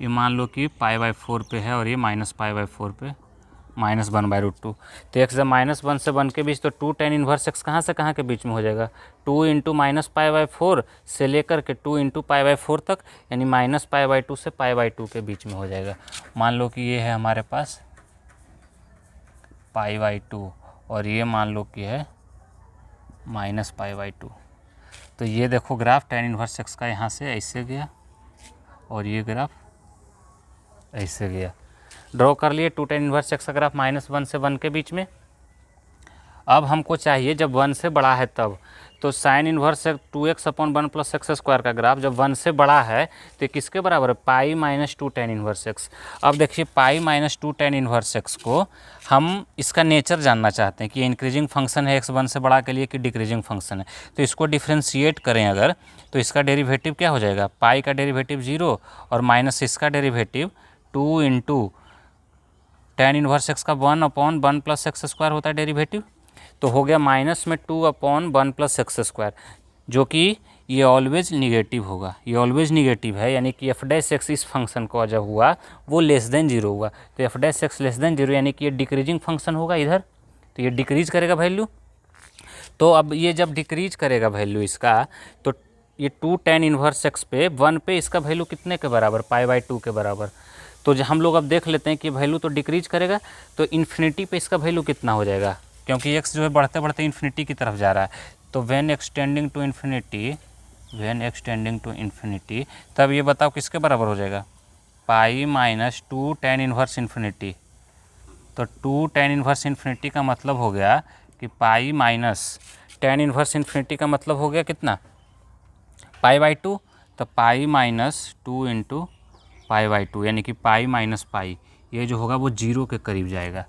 ये मान लो कि π/4 पे है और ये -π/4 पे, -1/√2। तो x जब -1 से 1 के बीच, तो 2 tan इन्वर्स x कहाँ से कहाँ के बीच में हो जाएगा, 2 इंटू -π/4 से लेकर के 2 इंटू π/4 तक, यानी -π/2 से π/2 के बीच में हो जाएगा। मान लो कि ये है हमारे पास π/2 और ये मान लो कि है -π/2। तो ये देखो ग्राफ tan इन्वर्स x का यहाँ से ऐसे गया और ये ग्राफ ऐसे गया, ड्रॉ कर लिए 2 tan इन्वर्स x का ग्राफ -1 से 1 के बीच में। अब हमको चाहिए जब 1 से बड़ा है तब, तो sign inverse 2x upon 1 plus x square का ग्राफ जब 1 से बड़ा है तो किसके बराबर है, pi minus 2 tan inverse x। अब देखिए पाई माइनस 2 tan इन्वर्स x को हम इसका नेचर जानना चाहते हैं कि ये इंक्रीजिंग फंक्शन है x 1 से बड़ा के लिए कि डिक्रीजिंग फंक्शन है। तो इसको डिफ्रेंशिएट करें अगर, तो इसका डेरिवेटिव क्या हो जाएगा, पाई का डेरिवेटिव 0 और माइनस इसका derivative 2 into tan inverse x का 1 अपॉन 1 प्लस एक्स स्क्वायर होता है डेरिवेटिव, तो हो गया माइनस में 2 अपॉन 1 प्लस एक्स स्क्वायर, जो कि ये ऑलवेज निगेटिव होगा, ये ऑलवेज निगेटिव है, यानी कि f' इस फंक्शन को जब हुआ वो लेस देन 0 हुआ, तो f' लेस देन 0 यानी कि ये डिक्रीजिंग फंक्शन होगा इधर, तो ये डिक्रीज करेगा वैल्यू। तो अब ये जब डिक्रीज करेगा वैल्यू इसका, तो ये 2 tan इन्वर्स x पे 1 पे इसका वैल्यू कितने के बराबर, π/2 के बराबर। तो जो हम लोग अब देख लेते हैं कि वैल्यू तो डिक्रीज करेगा, तो इन्फिनिटी पे इसका वैल्यू कितना हो जाएगा, क्योंकि x जो है बढ़ते बढ़ते इन्फिनिटी की तरफ जा रहा है, तो व्हेन एक्सटेंडिंग टू इन्फिनिटी, तब ये बताओ किसके बराबर हो जाएगा, pi minus 2 tan inverse infinity. तो 2 tan इन्वर्स इन्फिनिटी का मतलब हो गया कि pi minus tan inverse infinity का मतलब हो गया कितना, π/2, तो पाई माइनस 2 इंटू π/2, यानी कि पाई माइनस पाई, ये जो होगा वो 0 के करीब जाएगा।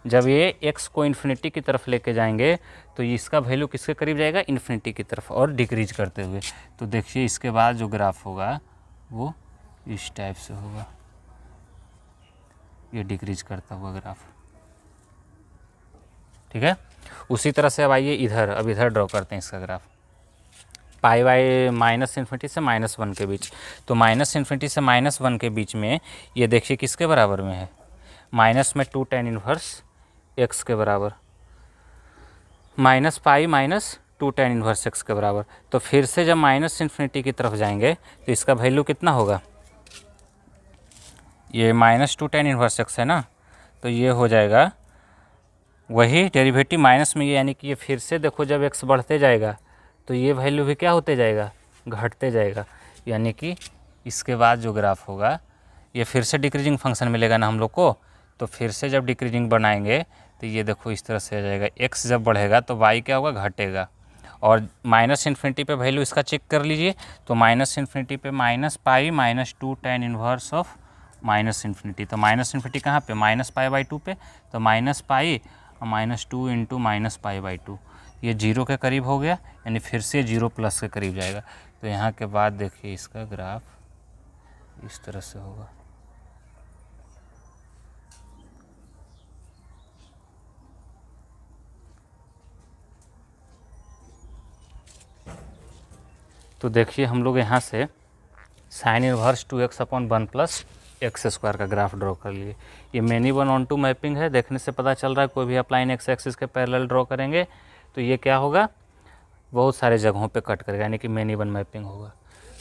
जब ये x को इन्फिनिटी की तरफ लेके जाएंगे तो इसका वैल्यू किसके करीब जाएगा, इन्फिनिटी की तरफ, और डिक्रीज करते हुए। तो देखिए इसके बाद जो ग्राफ होगा वो इस टाइप से होगा, ये डिक्रीज करता हुआ ग्राफ, ठीक है। उसी तरह से अब आइए इधर, अब इधर ड्रॉ करते हैं इसका graph, pi by minus infinity से -1 के बीच। तो माइनस इन्फिनिटी से -1 के बीच में ये देखिए किसके बराबर में है, माइनस में 2 tan इन्वर्स x के बराबर, minus pi minus 2 tan inverse x के बराबर। तो फिर से जब माइनस इन्फिनिटी की तरफ जाएंगे तो इसका वैल्यू कितना होगा, ये -2 tan इन्वर्स x है ना, तो ये हो जाएगा वही डेरिवेटिव माइनस में ये, यानी कि ये फिर से देखो जब x बढ़ते जाएगा तो ये वैल्यू भी क्या होते जाएगा, घटते जाएगा, यानी कि इसके बाद जो ग्राफ होगा ये फिर से डिक्रीजिंग फंक्शन मिलेगा ना हम लोग को। तो फिर से जब डिक्रीजिंग बनाएंगे तो ये देखो इस तरह से आ जाएगा, x जब बढ़ेगा तो y क्या होगा, घटेगा। और माइनस इन्फिनिटी पे वैल्यू इसका चेक कर लीजिए, तो माइनस इन्फिनिटी पे minus pi minus 2 tan inverse of minus infinity. तो माइनस इन्फिनिटी कहाँ पे, -π/2 पे, तो माइनस पाई -2 इंटू -π/2, ये 0 के करीब हो गया, यानी फिर से 0 प्लस के करीब जाएगा। तो यहाँ के बाद देखिए इसका ग्राफ इस तरह से होगा। तो देखिए हम लोग यहाँ से sine inverse 2x upon 1 plus x square का ग्राफ ड्रॉ कर लिए। ये मेनी 1:2 मैपिंग है, देखने से पता चल रहा है कोई भी आप लाइन एक्स एक्सिस के पैरेलल ड्रॉ करेंगे तो ये क्या होगा, बहुत सारे जगहों पे कट करेगा, यानी कि मेनी 1 मैपिंग होगा।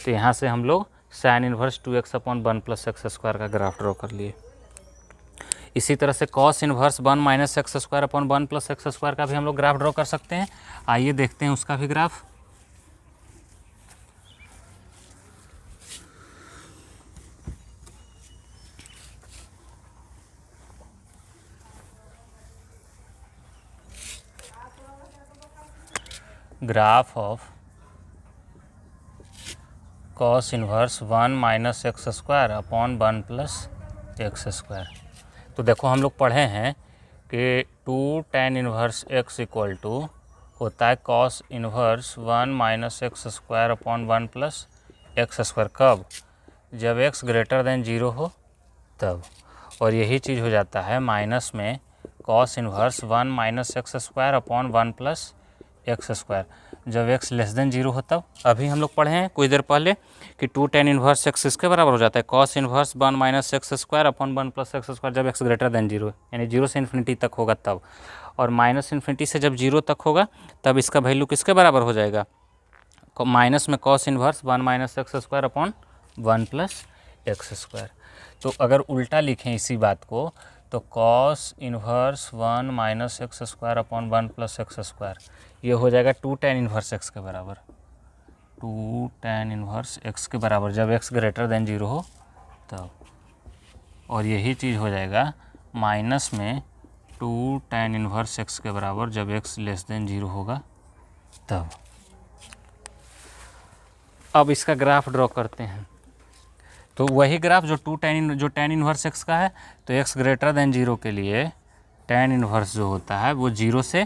तो यहाँ से हम लोग sine inverse 2x upon 1 plus x square का ग्राफ ड्रॉ कर लिए। इसी तरह से cos inverse 1 minus x square upon 1 plus x square का भी हम लोग ग्राफ ड्रॉ कर सकते हैं। आइए देखते हैं उसका भी graph. Graph of cos inverse 1 minus x square upon 1 plus x square. तो देखो हम लोग पढ़े हैं कि 2 tan inverse x equal to होता है cos inverse 1 minus x square upon 1 plus x square. कब? जब x ग्रेटर देन 0 हो तब। और यही चीज़ हो जाता है माइनस में cos inverse 1 minus x square upon 1 plus x square, जब x लेस देन 0 हो तब। अभी हम लोग पढ़े हैं कुछ देर पहले कि 2 tan इनवर्स x इसके बराबर हो जाता है cos inverse 1 minus x square upon 1 plus x square, जब x ग्रेटर देन 0, यानी 0 से इन्फिनिटी तक होगा तब। और माइनस इन्फिनिटी से जब 0 तक होगा तब इसका वैल्यू किसके बराबर हो जाएगा, माइनस में cos inverse 1 minus x square upon 1 plus x square. तो अगर उल्टा लिखें इसी बात को तो cos inverse 1 minus x square upon 1 plus x square ये हो जाएगा 2 tan इनवर्स एक्स के बराबर, 2 tan इनवर्स एक्स के बराबर जब एक्स ग्रेटर देन 0 हो तब। और यही चीज़ हो जाएगा माइनस में 2 tan इनवर्स एक्स के बराबर जब एक्स लेस देन 0 होगा तब। अब इसका ग्राफ ड्रॉ करते हैं। तो वही ग्राफ जो tan इनवर्स एक्स का है, तो एक्स ग्रेटर देन 0 के लिए tan इनवर्स जो होता है वो 0 से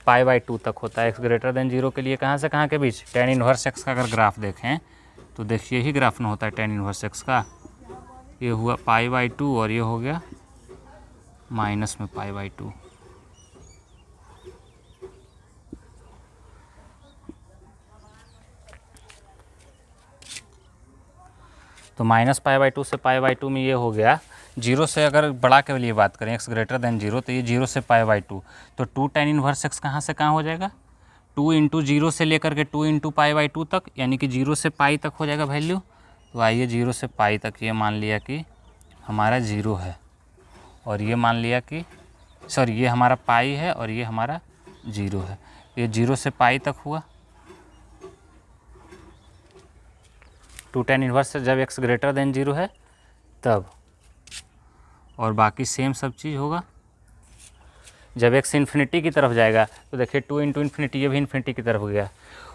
π/2 तक होता है। एक्स ग्रेटर देन 0 के लिए कहाँ से कहाँ के बीच, tan इनवर्स एक्स का अगर ग्राफ देखें तो देखिए यही ग्राफ ना होता है tan इनवर्स एक्स का, ये हुआ π/2 और ये हो गया माइनस में π/2। तो माइनस π/2 से π/2 में ये हो गया, 0 से अगर बड़ा के लिए बात करें एक्स ग्रेटर देन 0 तो ये 0 से π/2, तो 2 tan इनवर्स एक्स कहाँ से कहाँ हो जाएगा, 2 इंटू 0 से लेकर के 2 इंटू π/2 तक, यानी कि 0 से पाई तक हो जाएगा वैल्यू। तो आइए 0 से पाई तक ये मान लिया कि हमारा 0 है, और ये मान लिया कि सॉरी ये हमारा पाई है और ये हमारा 0 है। ये 0 से पाई तक हुआ 2 tan इनवर्स जब एक्स ग्रेटर देन 0 है तब। और बाकी सेम सब चीज़ होगा जब एक्स इन्फिनिटी की तरफ जाएगा तो देखिए 2 इंटू इन्फिनिटी ये भी इन्फिनिटी की तरफ गया।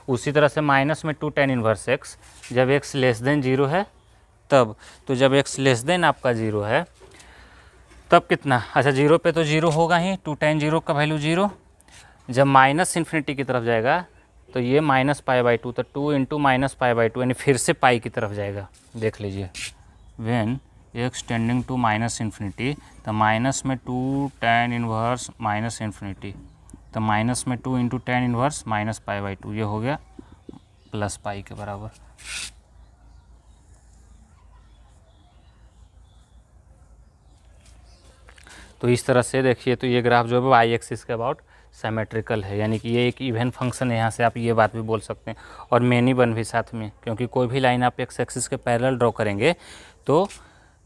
उसी तरह से माइनस में 2 tan इनवर्स एक्स जब एक्स लेस देन 0 है तब। तो जब एक्स लेस देन आपका 0 है तब कितना, अच्छा 0 पे तो 0 होगा ही, 2 tan 0 का वैल्यू 0। जब माइनस इन्फिनिटी की तरफ जाएगा तो ये माइनस π/2, तो 2 इंटू माइनस π/2 यानी फिर से पाई की तरफ जाएगा। देख लीजिए when x tending to minus infinity, तो माइनस में 2 tan इनवर्स माइनस इन्फिनिटी, तो माइनस में 2 इंटू tan इनवर्स माइनस π/2 ये हो गया प्लस पाई के बराबर। तो इस तरह से देखिए तो ये ग्राफ जो है वाई एक्सिस के अबाउट सिमेट्रिकल है, यानी कि ये एक इवन फंक्शन है। यहाँ से आप ये बात भी बोल सकते हैं, और मेनी वन भी साथ में, क्योंकि कोई भी लाइन आप एक्स एक्सिस के पैरेलल ड्रॉ करेंगे तो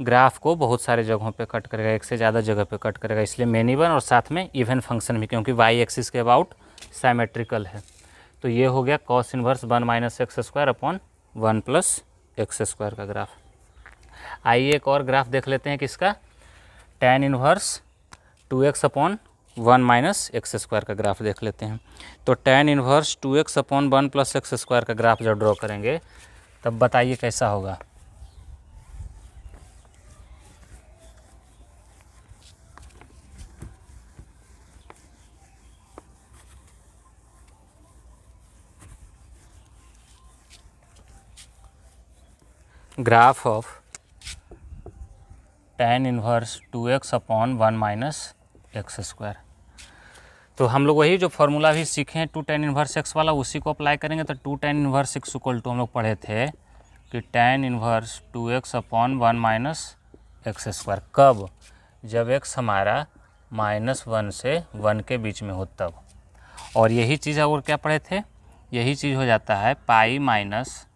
ग्राफ को बहुत सारे जगहों पे कट करेगा, एक से ज़्यादा जगह पे कट करेगा, इसलिए मेनी वन और साथ में इवन फंक्शन भी, क्योंकि वाई एक्सिस के अबाउट सिमेट्रिकल है। तो ये हो गया cos inverse 1 minus x square upon 1 plus x square का ग्राफ। आइए एक और ग्राफ देख लेते हैं किसका, tan inverse 2x upon 1 minus x square का ग्राफ देख लेते हैं। तो tan inverse 2x upon 1 plus x square का ग्राफ जब ड्रॉ करेंगे तब बताइए कैसा होगा। Graph of tan inverse 2x upon 1 minus x square. तो हम लोग वही जो फार्मूला भी सीखे हैं 2 tan इन्वर्स x वाला, उसी को अप्लाई करेंगे। तो 2 tan inverse x equal to हम लोग पढ़े थे कि tan inverse 2x upon 1 minus x square. कब? जब x हमारा -1 से 1 के बीच में हो तब। और यही चीज़ और क्या पढ़े थे, यही चीज़ हो जाता है pi minus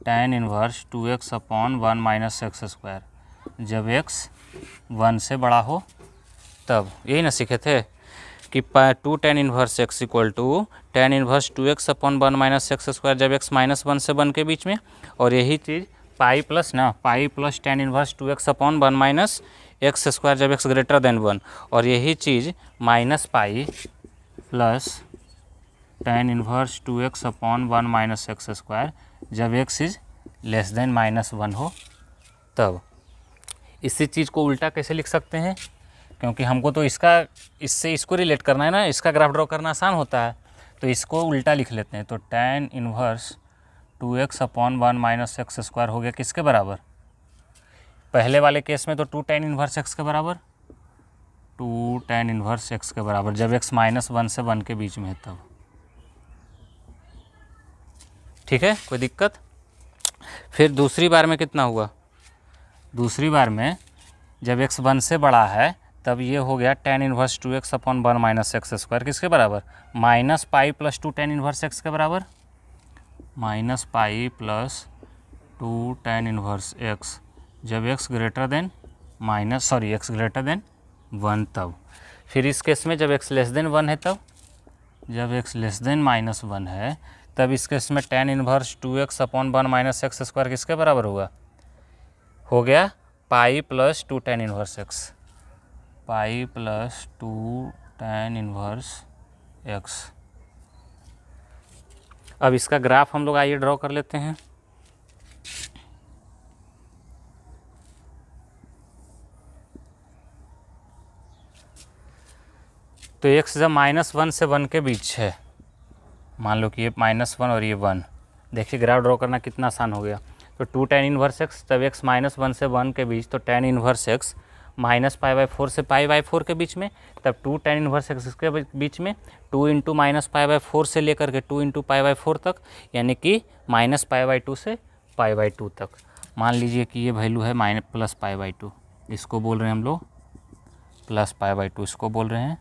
tan inverse 2x upon 1 minus x square जब x 1 से बड़ा हो तब। यही ना सीखे थे कि 2 tan inverse x equal to tan inverse 2x upon 1 minus x square जब x -1 से 1 के बीच में। और यही चीज़ pi plus tan inverse 2x upon 1 minus x square जब x ग्रेटर देन 1। और यही चीज़ minus pi plus tan inverse 2x upon 1 minus x square जब x इज लेस देन -1 हो तब। इसी चीज़ को उल्टा कैसे लिख सकते हैं, क्योंकि हमको तो इससे इसको रिलेट करना है ना, इसका ग्राफ ड्रॉ करना आसान होता है, तो इसको उल्टा लिख लेते हैं। तो tan inverse 2x upon 1 minus x square हो गया किसके बराबर? पहले वाले केस में तो 2 tan इन्वर्स x के बराबर, 2 tan इन्वर्स x के बराबर जब x -1 से 1 के बीच में है तब। ठीक है, कोई दिक्कत? फिर दूसरी बार में कितना हुआ? दूसरी बार में जब x 1 से बड़ा है तब ये हो गया tan inverse 2x upon 1 minus x square किसके बराबर? Minus pi plus 2 tan inverse x के बराबर, minus pi plus 2 tan inverse x जब x greater then x greater than 1 तब। फिर इस केस में जब x लेस देन 1 है तब, जब x लेस देन -1 है तब इस केस में tan inverse 2x upon 1 minus x square किसके बराबर होगा? हो गया पाई प्लस 2 tan इन्वर्स x, पाई प्लस 2 tan इन्वर्स x। अब इसका ग्राफ हम लोग आइए ड्रॉ कर लेते हैं। तो x जब -1 से 1 के बीच है, मान लो कि ये -1 और ये 1, देखिए ग्राफ ड्रॉ करना कितना आसान हो गया। तो 2 tan इन्वर्स x तब x -1 से 1 के बीच, तो tan इन्वर्स x -π/4 से π/4 के बीच में, तब 2 tan इन्वर्स x के बीच में 2 इंटू -π/4 से लेकर के 2 इंटू π/4 तक, यानी कि -π/2 से π/2 तक। मान लीजिए कि ये वैल्यू है +π/2, इसको बोल रहे हैं हम लोग +π/2, इसको बोल रहे हैं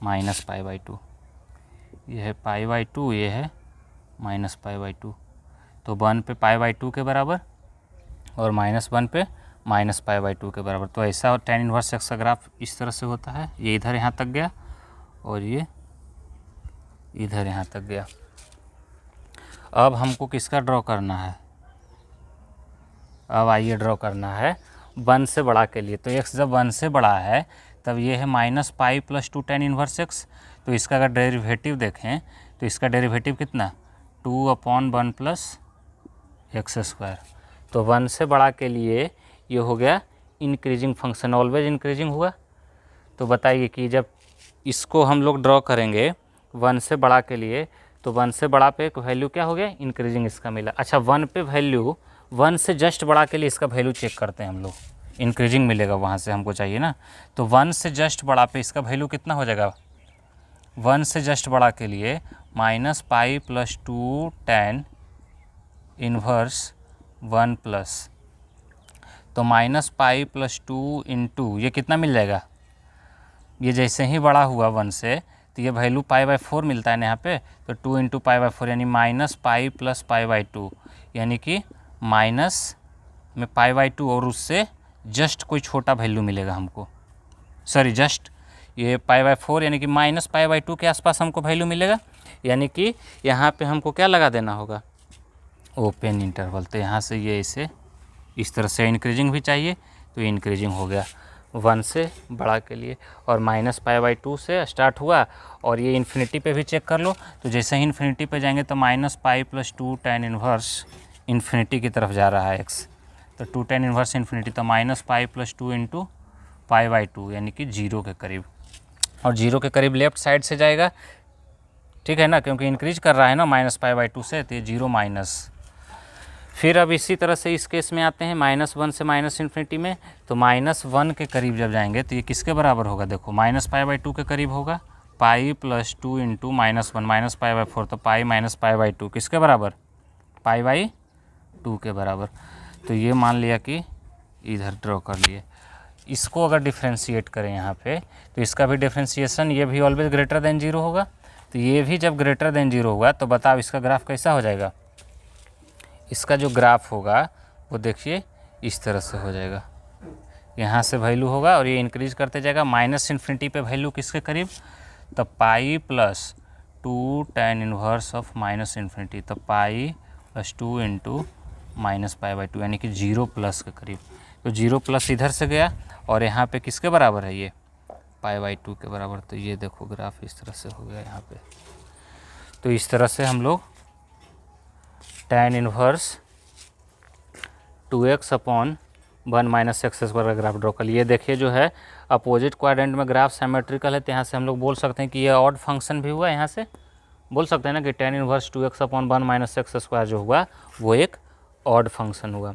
-π/2। ये है π/2, ये है -π/2। तो 1 पे π/2 के बराबर और -1 पे -π/2 के बराबर। तो ऐसा और tan इन्वर्स x का ग्राफ इस तरह से होता है। ये इधर यहाँ तक गया और ये इधर यहाँ तक गया। अब हमको किसका ड्रॉ करना है? अब आइए ड्रॉ करना है 1 से बड़ा के लिए। तो x जब 1 से बड़ा है तब ये है -π प्लस 2 tan इन्वर्स x। तो इसका अगर डेरिवेटिव देखें तो इसका डेरिवेटिव कितना? 2/1 प्लस एक्स स्क्वायर। तो 1 से बड़ा के लिए ये हो गया इंक्रीजिंग फंक्शन, ऑलवेज इंक्रीजिंग हुआ। तो बताइए कि जब इसको हम लोग ड्रॉ करेंगे 1 से बड़ा के लिए, तो 1 से बड़ा पे एक वैल्यू क्या हो गया? इंक्रीजिंग इसका मिला। अच्छा 1 पे वैल्यू, 1 से जस्ट बड़ा के लिए इसका वैल्यू चेक करते हैं हम लोग, इंक्रीजिंग मिलेगा वहाँ से हमको चाहिए ना। तो 1 से जस्ट बड़ा पे इसका वैल्यू कितना हो जाएगा? 1 से जस्ट बड़ा के लिए -π प्लस 2 tan इन्वर्स 1 प्लस, तो -π प्लस 2 इंटू ये कितना मिल जाएगा? ये जैसे ही बड़ा हुआ 1 से तो ये वैल्यू π/4 मिलता है ना यहाँ पे। तो 2 इंटू π/4 यानी -π प्लस π/2, यानी कि माइनस में π/2 और उससे जस्ट कोई छोटा वैल्यू मिलेगा हमको, सॉरी जस्ट ये π/4 यानी कि -π/2 के आसपास हमको वैल्यू मिलेगा। यानी कि यहाँ पे हमको क्या लगा देना होगा? Open interval. तो यहाँ से ये इसे इस तरह से इंक्रीजिंग भी चाहिए, तो इंक्रीजिंग हो गया 1 से बड़ा के लिए। और -π/2 से स्टार्ट हुआ और ये इन्फिनिटी पे भी चेक कर लो। तो जैसे ही इन्फिनिटी पे जाएंगे तो -π प्लस 2 tan इन्वर्स इन्फिनिटी की तरफ जा रहा है x। तो 2 tan इन्वर्स इन्फिनिटी, तो -π प्लस 2 इंटू π/2 यानी कि 0 के करीब। और 0 के करीब लेफ्ट साइड से जाएगा, ठीक है ना, क्योंकि इंक्रीज कर रहा है ना -π/2 से, तो ये 0 माइनस। फिर अब इसी तरह से इस केस में आते हैं -1 से -∞ में, तो -1 के करीब जब जाएंगे तो ये किसके बराबर होगा, देखो -π/2 के करीब होगा, पाई + 2 × -1 -π/4, तो पाई -π/2 किसके बराबर, π/2 के बराबर। तो ये मान लिया कि इधर ड्रॉ कर लिए। इसको अगर डिफ्रेंशिएट करें यहाँ पे, तो इसका भी डिफ्रेंशिएशन, ये भी ऑलवेज ग्रेटर देन 0 होगा, तो ये भी जब ग्रेटर देन 0 होगा तो बताओ इसका ग्राफ कैसा हो जाएगा। इसका जो ग्राफ होगा वो देखिए इस तरह से हो जाएगा, यहाँ से वैल्यू होगा और ये इंक्रीज करते जाएगा -∞ पे वैल्यू किसके करीब, तब पाई + 2 tan इनवर्स ऑफ -∞, तब पाई + 2 × -π/2 यानी कि 0+ के करीब। तो 0+ इधर से गया और यहाँ पे किसके बराबर है, ये π/2 के बराबर। तो ये देखो ग्राफ इस तरह से हो गया यहाँ पे। तो इस तरह से हम लोग tan इनवर्स 2x/1 - x² का ग्राफ ड्रॉ कर लिए। देखिए जो है अपोजिट क्वाड्रेंट में ग्राफ सिमेट्रिकल है, तो यहाँ से हम लोग बोल सकते हैं कि ये ऑड फंक्शन भी हुआ। यहाँ से बोल सकते हैं ना कि tan इनवर्स 2x/1 - x² जो हुआ वो एक ऑड फंक्शन हुआ।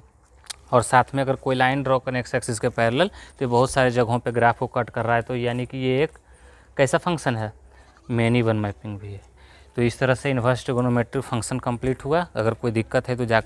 और साथ में अगर कोई लाइन ड्रॉ करें एक्स एक्सिस के पैरेलल, तो बहुत सारे जगहों पे ग्राफ को कट कर रहा है, तो यानी कि ये एक कैसा फंक्शन है, मेनी वन मैपिंग भी है। तो इस तरह से इन्वर्स ट्रिगोनोमेट्रिक फंक्शन कंप्लीट हुआ। अगर कोई दिक्कत है तो जा